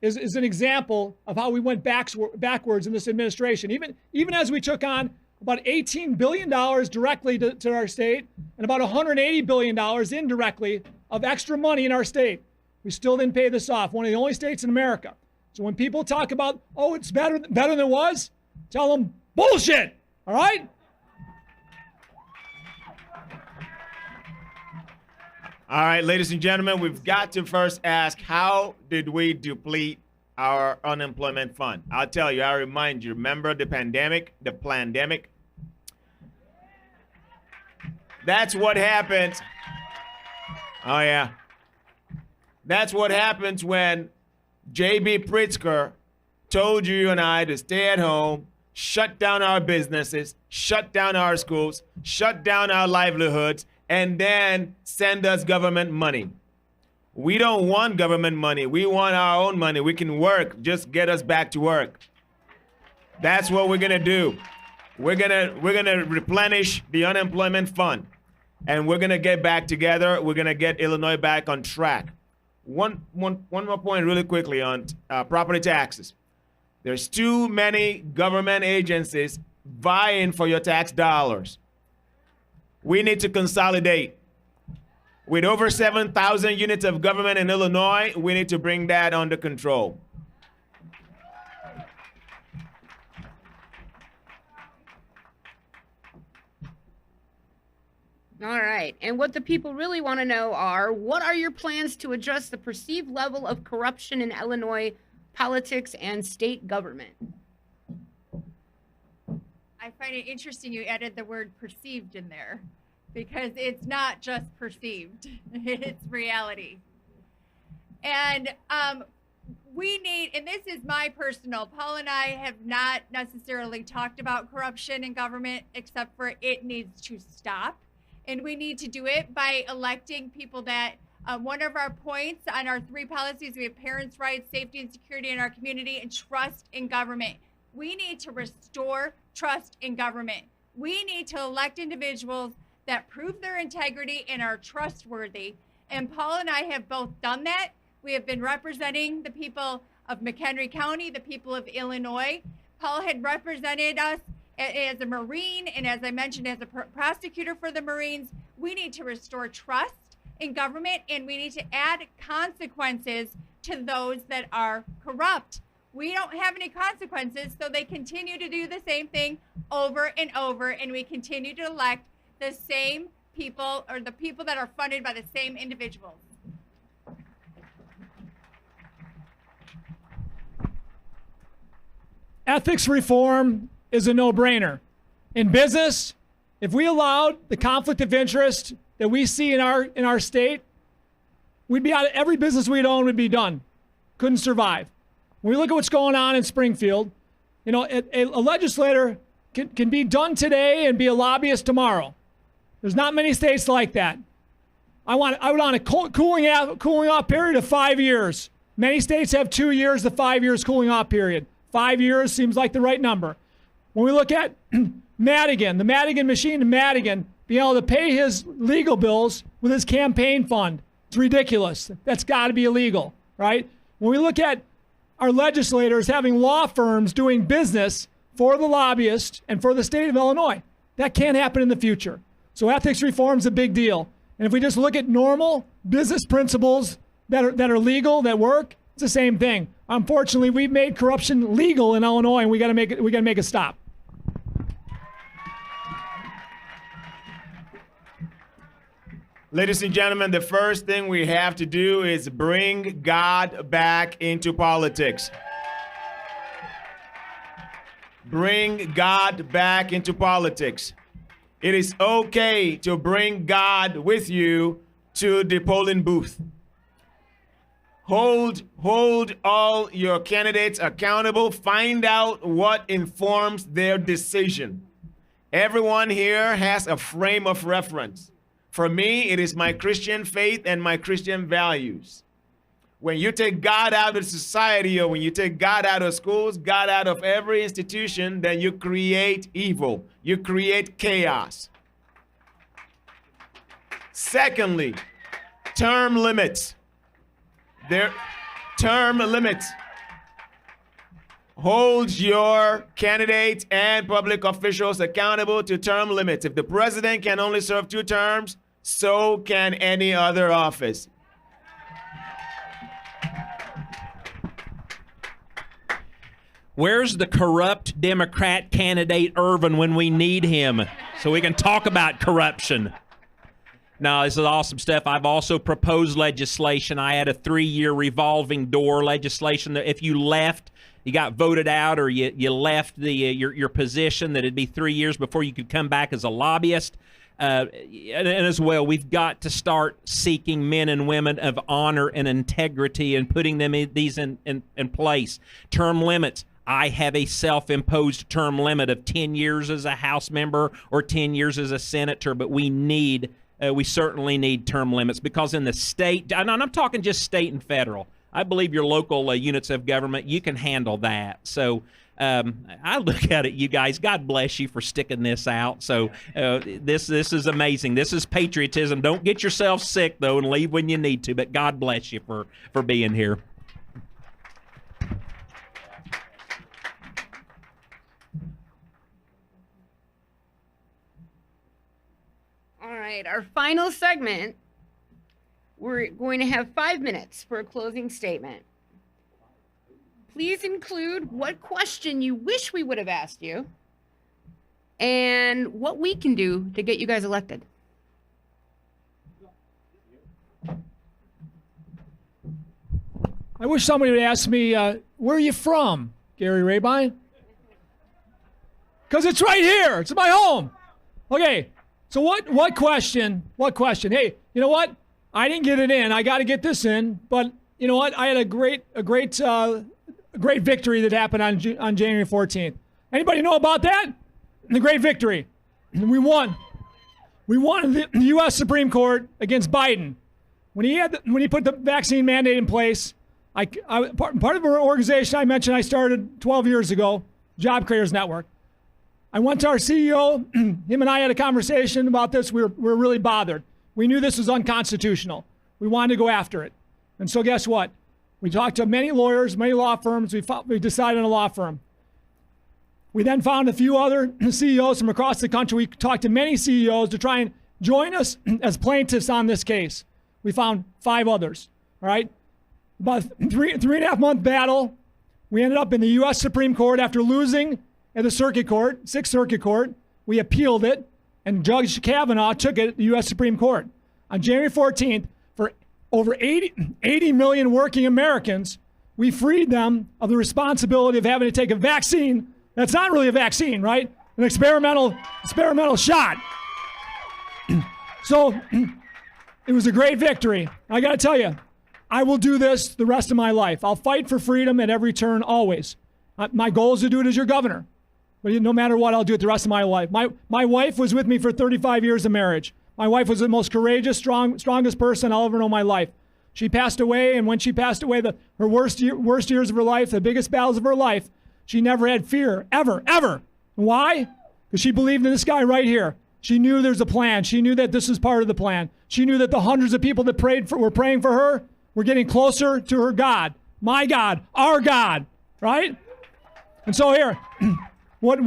is an example of how we went backwards in this administration. Even as we took on about $18 billion directly to our state and about $180 billion indirectly of extra money in our state, we still didn't pay this off. One of the only states in America. So when people talk about, oh, it's better than it was, tell them bullshit, all right? All right, ladies and gentlemen, we've got to first ask, how did we deplete our unemployment fund? I'll tell you, I remind you, remember the pandemic? That's what happens. Oh, yeah. That's what happens when J.B. Pritzker told you and I to stay at home, shut down our businesses, shut down our schools, shut down our livelihoods, and then send us government money. We don't want government money. We want our own money. We can work. Just get us back to work. That's what we're gonna do. We're gonna replenish the unemployment fund, and we're gonna get back together. We're gonna get Illinois back on track. One more point really quickly on property taxes. There's too many government agencies vying for your tax dollars. We need to consolidate. With over 7,000 units of government in Illinois, we need to bring that under control. All right. And what the people really want to know are, what are your plans to address the perceived level of corruption in Illinois politics and state government? I find it interesting you added the word perceived in there, because it's not just perceived, it's reality. And we need, and this is my personal, Paul and I have not necessarily talked about corruption in government, except for it needs to stop. And we need to do it by electing people that, one of our points on our 3 policies, we have parents' rights, safety and security in our community, and trust in government. We need to restore trust in government. We need to elect individuals that prove their integrity and are trustworthy. And Paul and I have both done that. We have been representing the people of McHenry County, the people of Illinois. Paul had represented us as a Marine, and as I mentioned, as a prosecutor for the Marines. We need to restore trust in government, and we need to add consequences to those that are corrupt. We don't have any consequences, so they continue to do the same thing over and over, and we continue to elect the same people, or the people that are funded by the same individuals. Ethics reform is a no-brainer. In business, if we allowed the conflict of interest that we see in our state, we'd be out of every business we'd own would be done. Couldn't survive. When we look at what's going on in Springfield, you know, a legislator can be done today and be a lobbyist tomorrow. There's not many states like that. I would want a cooling off period of 5 years. Many states have 2 years to 5 years cooling off period. 5 years seems like the right number. When we look at Madigan, the Madigan machine, Madigan being able to pay his legal bills with his campaign fund, it's ridiculous. That's got to be illegal, right? When we look at our legislators having law firms doing business for the lobbyists and for the state of Illinois, that can't happen in the future. So ethics reform is a big deal. And if we just look at normal business principles that are legal, that work, it's the same thing. Unfortunately, we've made corruption legal in Illinois, and we got to make it stop. Ladies and gentlemen, the first thing we have to do is bring God back into politics. Bring God back into politics. It is okay to bring God with you to the polling booth. Hold all your candidates accountable. Find out what informs their decision. Everyone here has a frame of reference. For me, it is my Christian faith and my Christian values. When you take God out of society, or when you take God out of schools, God out of every institution, then you create evil. You create chaos. Secondly, term limits. Term limits. Hold your candidates and public officials accountable to term limits. If the president can only serve 2 terms, so can any other office. Where's the corrupt Democrat candidate Irvin when we need him so we can talk about corruption? No, this is awesome stuff. I've also proposed legislation. I had a 3-year revolving door legislation that if you left, you got voted out, or you left your position, that it'd be 3 years before you could come back as a lobbyist. And as well, we've got to start seeking men and women of honor and integrity and putting these in place. Term limits. I have a self-imposed term limit of 10 years as a House member or 10 years as a senator, but we certainly need term limits, because in the state, and I'm talking just state and federal, I believe your local units of government, you can handle that. So I look at it, you guys, God bless you for sticking this out. So this is amazing. This is patriotism. Don't get yourself sick, though, and leave when you need to, but God bless you for being here. All right, our final segment We're going to have 5 minutes for a closing statement. Please include what question you wish we would have asked you and what we can do to get you guys elected. I wish somebody would ask me, where are you from, Gary Rabine? Because it's right here. It's my home. Okay, so what question? Hey, you know what? I didn't get it in. I got to get this in. But you know what? I had a great victory that happened on January 14th. Anybody know about that? The great victory. We won. We won the U.S. Supreme Court against Biden. When he put the vaccine mandate in place, part of an organization I mentioned I started 12 years ago, Job Creators Network. I went to our CEO. Him and I had a conversation about this. We were really bothered. We knew this was unconstitutional. We wanted to go after it. And so guess what? We talked to many lawyers, many law firms. We decided on a law firm. We then found a few other CEOs from across the country. We talked to many CEOs to try and join us as plaintiffs on this case. We found 5 others, all right? About a 3.5 month battle. We ended up in the U.S. Supreme Court after losing at the Circuit Court, 6th Circuit Court. We appealed it, and Judge Kavanaugh took it to the U.S. Supreme Court. On January 14th, for over 80 million working Americans, we freed them of the responsibility of having to take a vaccine. That's not really a vaccine, right? An experimental shot. So it was a great victory. I got to tell you, I will do this the rest of my life. I'll fight for freedom at every turn, always. My goal is to do it as your governor. But no matter what, I'll do it the rest of my life. My wife was with me for 35 years of marriage. My wife was the most courageous, strongest person I'll ever know in my life. She passed away, and when she passed away, her worst years of her life, the biggest battles of her life, she never had fear, ever. Why? Because she believed in this guy right here. She knew there's a plan. She knew that this was part of the plan. She knew that the hundreds of people that were praying for her were getting closer to her God, my God, our God, right? And so here, what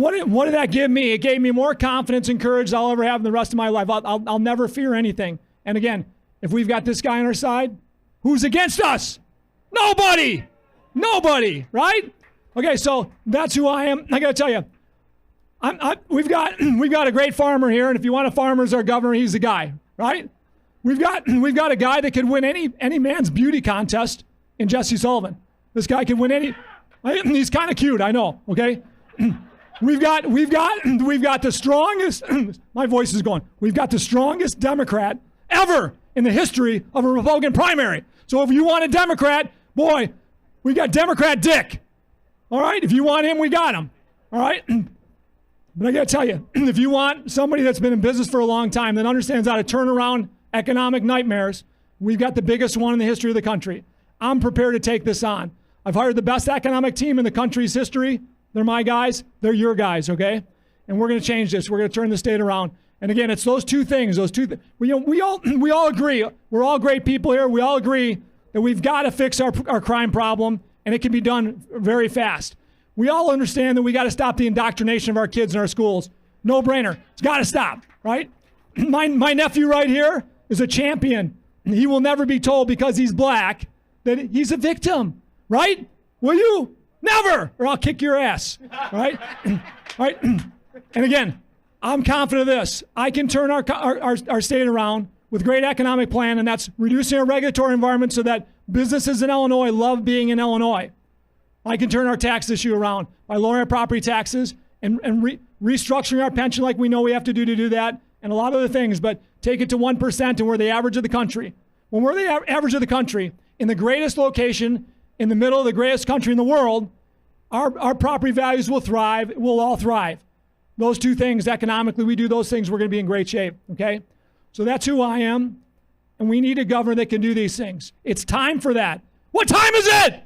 did that give me? It gave me more confidence and courage I'll ever have in the rest of my life. I'll never fear anything. And again, if we've got this guy on our side, who's against us? Nobody, right? Okay, so that's who I am. I got to tell you, we've got a great farmer here, and if you want a farmer as our governor, he's the guy, right? We've got a guy that could win any man's beauty contest in Jesse Sullivan. This guy can win any. He's kind of cute, I know. Okay, we've got the strongest. My voice is going. We've got the strongest Democrat ever in the history of a Republican primary. So if you want a Democrat, boy, we got Democrat Dick. All right, if you want him, we got him. All right. But I got to tell you, if you want somebody that's been in business for a long time, that understands how to turn around economic nightmares, we've got the biggest one in the history of the country. I'm prepared to take this on. I've hired the best economic team in the country's history. They're my guys. They're your guys, okay? And we're going to change this. We're going to turn the state around. And again, it's those two things. We all agree. We're all great people here. We all agree that we've got to fix our crime problem, and it can be done very fast. We all understand that we got to stop the indoctrination of our kids in our schools. No brainer. It's got to stop, right? My nephew right here is a champion. He will never be told because he's black that he's a victim, right? Will you? Never, or I'll kick your ass, right? Right? And again, I'm confident of this. I can turn our state around with great economic plan, and that's reducing our regulatory environment so that businesses in Illinois love being in Illinois. I can turn our tax issue around by lowering our property taxes and restructuring our pension like we know we have to do that, and a lot of other things, but take it to 1%, and we're the average of the country. When we're the average of the country, in the greatest location, in the middle of the greatest country in the world, our property values will thrive. We'll all thrive. Those two things, economically, we do those things, we're going to be in great shape, okay? So that's who I am, and we need a governor that can do these things. It's time for that. What time is it?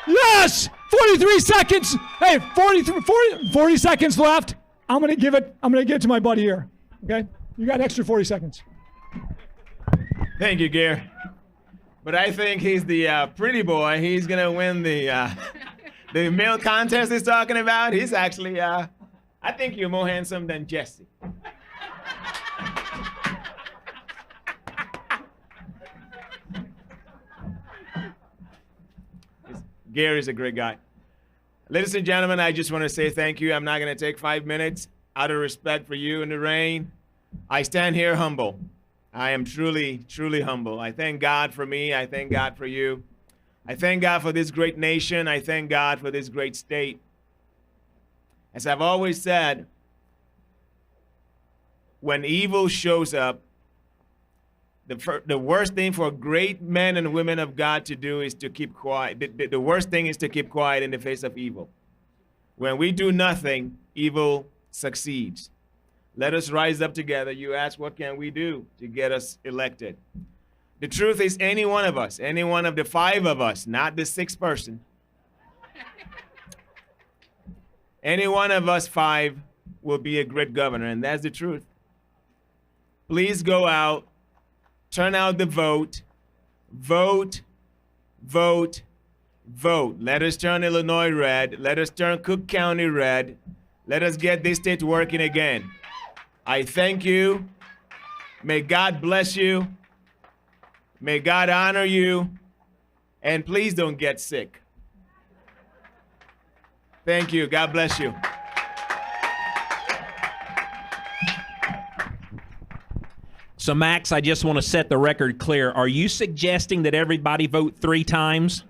Yes! 43 seconds. Hey, 40 seconds left. I'm going to give it to my buddy here, okay? You got an extra 40 seconds. Thank you, Gary. But I think he's the pretty boy. He's going to win the male contest he's talking about. He's actually, I think you're more handsome than Jesse. Gary's a great guy. Ladies and gentlemen, I just want to say thank you. I'm not going to take 5 minutes. Out of respect for you and the rain, I stand here humble. I am truly, truly humble. I thank God for me. I thank God for you. I thank God for this great nation. I thank God for this great state. As I've always said, when evil shows up, the worst thing for great men and women of God to do is to keep quiet. The worst thing is to keep quiet in the face of evil. When we do nothing, evil succeeds. Let us rise up together. You ask, what can we do to get us elected? The truth is, any one of us, any one of the 5 of us, not the 6th person, any one of us 5 will be a great governor, and that's the truth. Please go out, turn out the vote, vote, vote, vote. Let us turn Illinois red. Let us turn Cook County red. Let us get this state working again. I thank you. May God bless you. May God honor you. And please don't get sick. Thank you. God bless you. So, Max, I just want to set the record clear. Are you suggesting that everybody vote 3 times?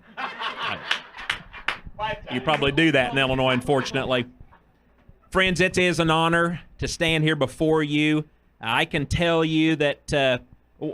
You probably do that in Illinois, unfortunately. Friends, it is an honor to stand here before you. I can tell you that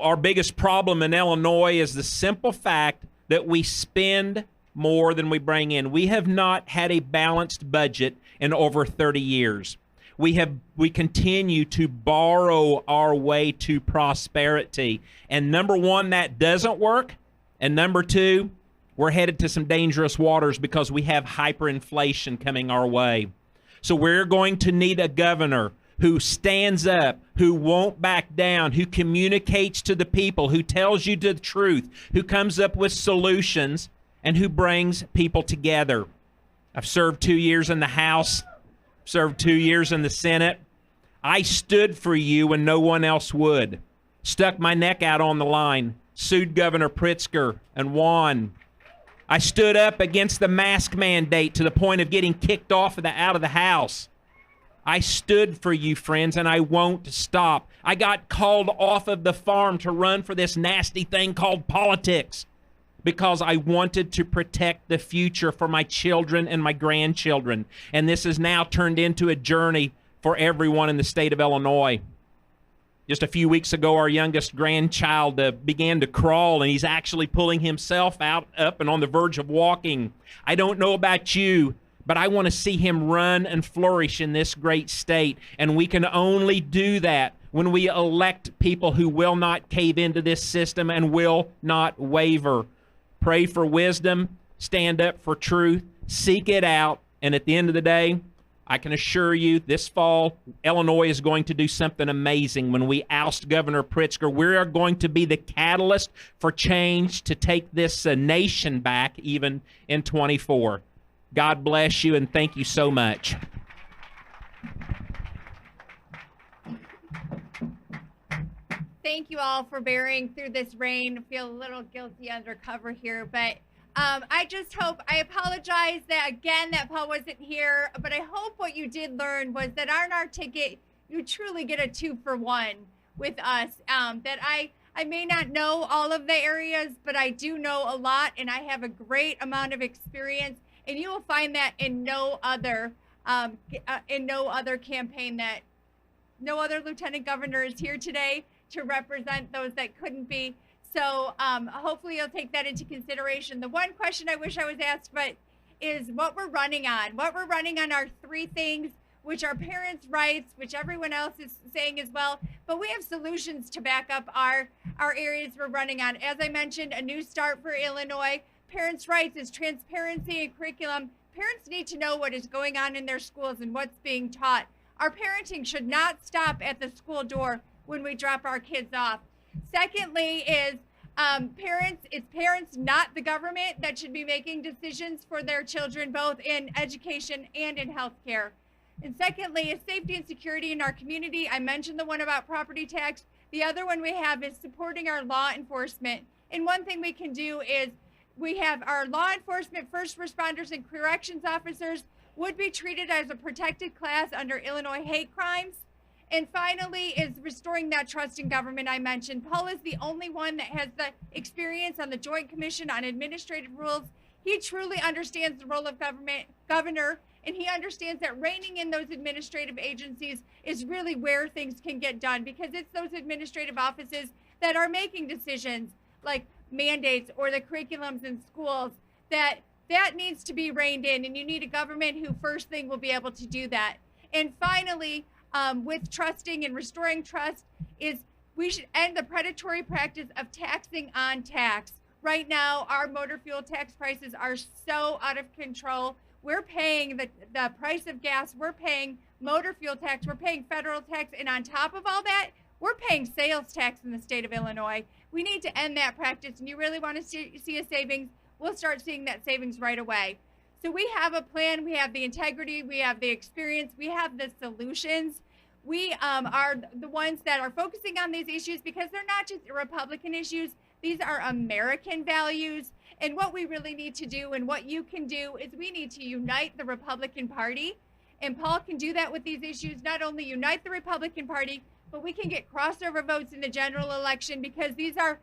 our biggest problem in Illinois is the simple fact that we spend more than we bring in. We have not had a balanced budget in over 30 years. We continue to borrow our way to prosperity. And number 1, that doesn't work. And number 2, we're headed to some dangerous waters because we have hyperinflation coming our way. So we're going to need a governor who stands up, who won't back down, who communicates to the people, who tells you the truth, who comes up with solutions, and who brings people together. I've served 2 years in the House, served 2 years in the Senate. I stood for you when no one else would. Stuck my neck out on the line, sued Governor Pritzker, and won. I stood up against the mask mandate to the point of getting kicked out of the House. I stood for you, friends, and I won't stop. I got called off of the farm to run for this nasty thing called politics because I wanted to protect the future for my children and my grandchildren. And this has now turned into a journey for everyone in the state of Illinois. Just a few weeks ago, our youngest grandchild began to crawl, and he's actually pulling himself up and on the verge of walking. I don't know about you, but I want to see him run and flourish in this great state. And we can only do that when we elect people who will not cave into this system and will not waver. Pray for wisdom, stand up for truth, seek it out, and at the end of the day, I can assure you this fall, Illinois is going to do something amazing when we oust Governor Pritzker. We are going to be the catalyst for change to take this nation back even in 24. God bless you, and thank you so much. Thank you all for bearing through this rain. I feel a little guilty undercover here, but I just hope, I apologize that Paul wasn't here, but I hope what you did learn was that on our ticket, you truly get a 2-for-1 with us. That I may not know all of the areas, but I do know a lot, and I have a great amount of experience, and you will find that in no other campaign, that no other lieutenant governor is here today to represent those that couldn't be. So hopefully you'll take that into consideration. The one question I wish I was asked, but is what we're running on. What we're running on are 3 things, which are parents' rights, which everyone else is saying as well. But we have solutions to back up our areas we're running on. As I mentioned, a new start for Illinois. Parents' rights is transparency and curriculum. Parents need to know what is going on in their schools and what's being taught. Our parenting should not stop at the school door when we drop our kids off. Secondly is it's parents, not the government, that should be making decisions for their children, both in education and in healthcare. And secondly is safety and security in our community. I mentioned the one about property tax. The other one we have is supporting our law enforcement. And one thing we can do is we have our law enforcement, first responders, and corrections officers would be treated as a protected class under Illinois hate crimes. And finally is restoring that trust in government I mentioned. Paul is the only one that has the experience on the Joint Commission on Administrative Rules. He truly understands the role of governor, and he understands that reining in those administrative agencies is really where things can get done, because it's those administrative offices that are making decisions like mandates or the curriculums in schools that needs to be reined in, and you need a government who first thing will be able to do that. And finally, with trusting and restoring trust is we should end the predatory practice of taxing on tax. Right now, our motor fuel tax prices are so out of control. We're paying the price of gas, we're paying motor fuel tax, we're paying federal tax, and on top of all that, we're paying sales tax in the state of Illinois. We need to end that practice, and you really want to see a savings, we'll start seeing that savings right away. So we have a plan, we have the integrity, we have the experience, we have the solutions. We are the ones that are focusing on these issues because they're not just Republican issues, these are American values. And what we really need to do, and what you can do, is we need to unite the Republican Party. And Paul can do that with these issues, not only unite the Republican Party, but we can get crossover votes in the general election, because these are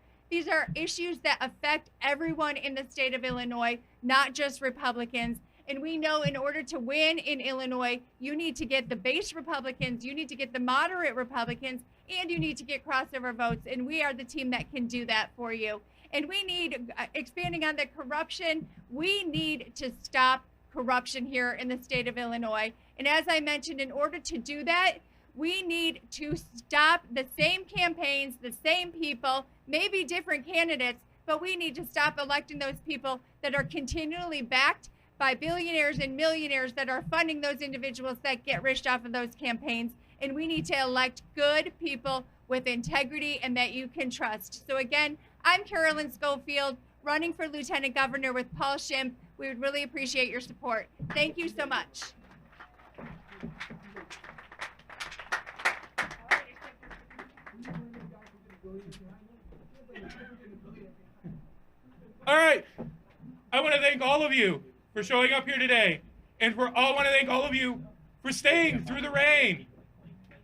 issues that affect everyone in the state of Illinois, not just Republicans. And we know in order to win in Illinois, you need to get the base Republicans, you need to get the moderate Republicans, and you need to get crossover votes. And we are the team that can do that for you. And we need, expanding on the corruption, we need to stop corruption here in the state of Illinois. And as I mentioned, in order to do that, we need to stop the same campaigns, the same people, maybe different candidates, but we need to stop electing those people that are continually backed by billionaires and millionaires that are funding those individuals that get rich off of those campaigns. And we need to elect good people with integrity and that you can trust. So again, I'm Carolyn Schofield, running for Lieutenant Governor with Paul Schimpf. We would really appreciate your support. Thank you so much. All right. I want to thank all of you for showing up here today. And I want to thank all of you for staying through the rain.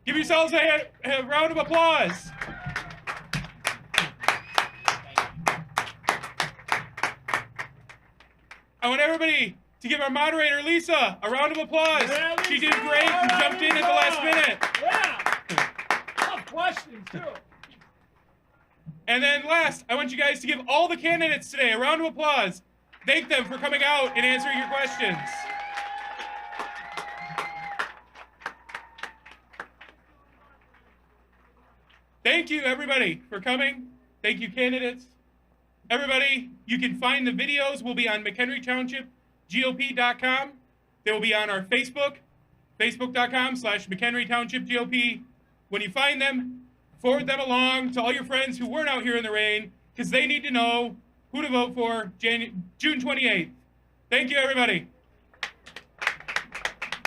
Give yourselves a round of applause. I want everybody to give our moderator, Lisa, a round of applause. Yeah, she did great and jumped in at the last minute. Yeah. Tough questions, too. And then last, I want you guys to give all the candidates today a round of applause. Thank them for coming out and answering your questions. Thank you, everybody, for coming. Thank you, candidates. Everybody, you can find the videos. Will be on McHenry Township GOP.com. They will be on our Facebook, facebook.com/McHenry Township GOP. When you find them, forward them along to all your friends who weren't out here in the rain, because they need to know who to vote for June 28th. Thank you, everybody.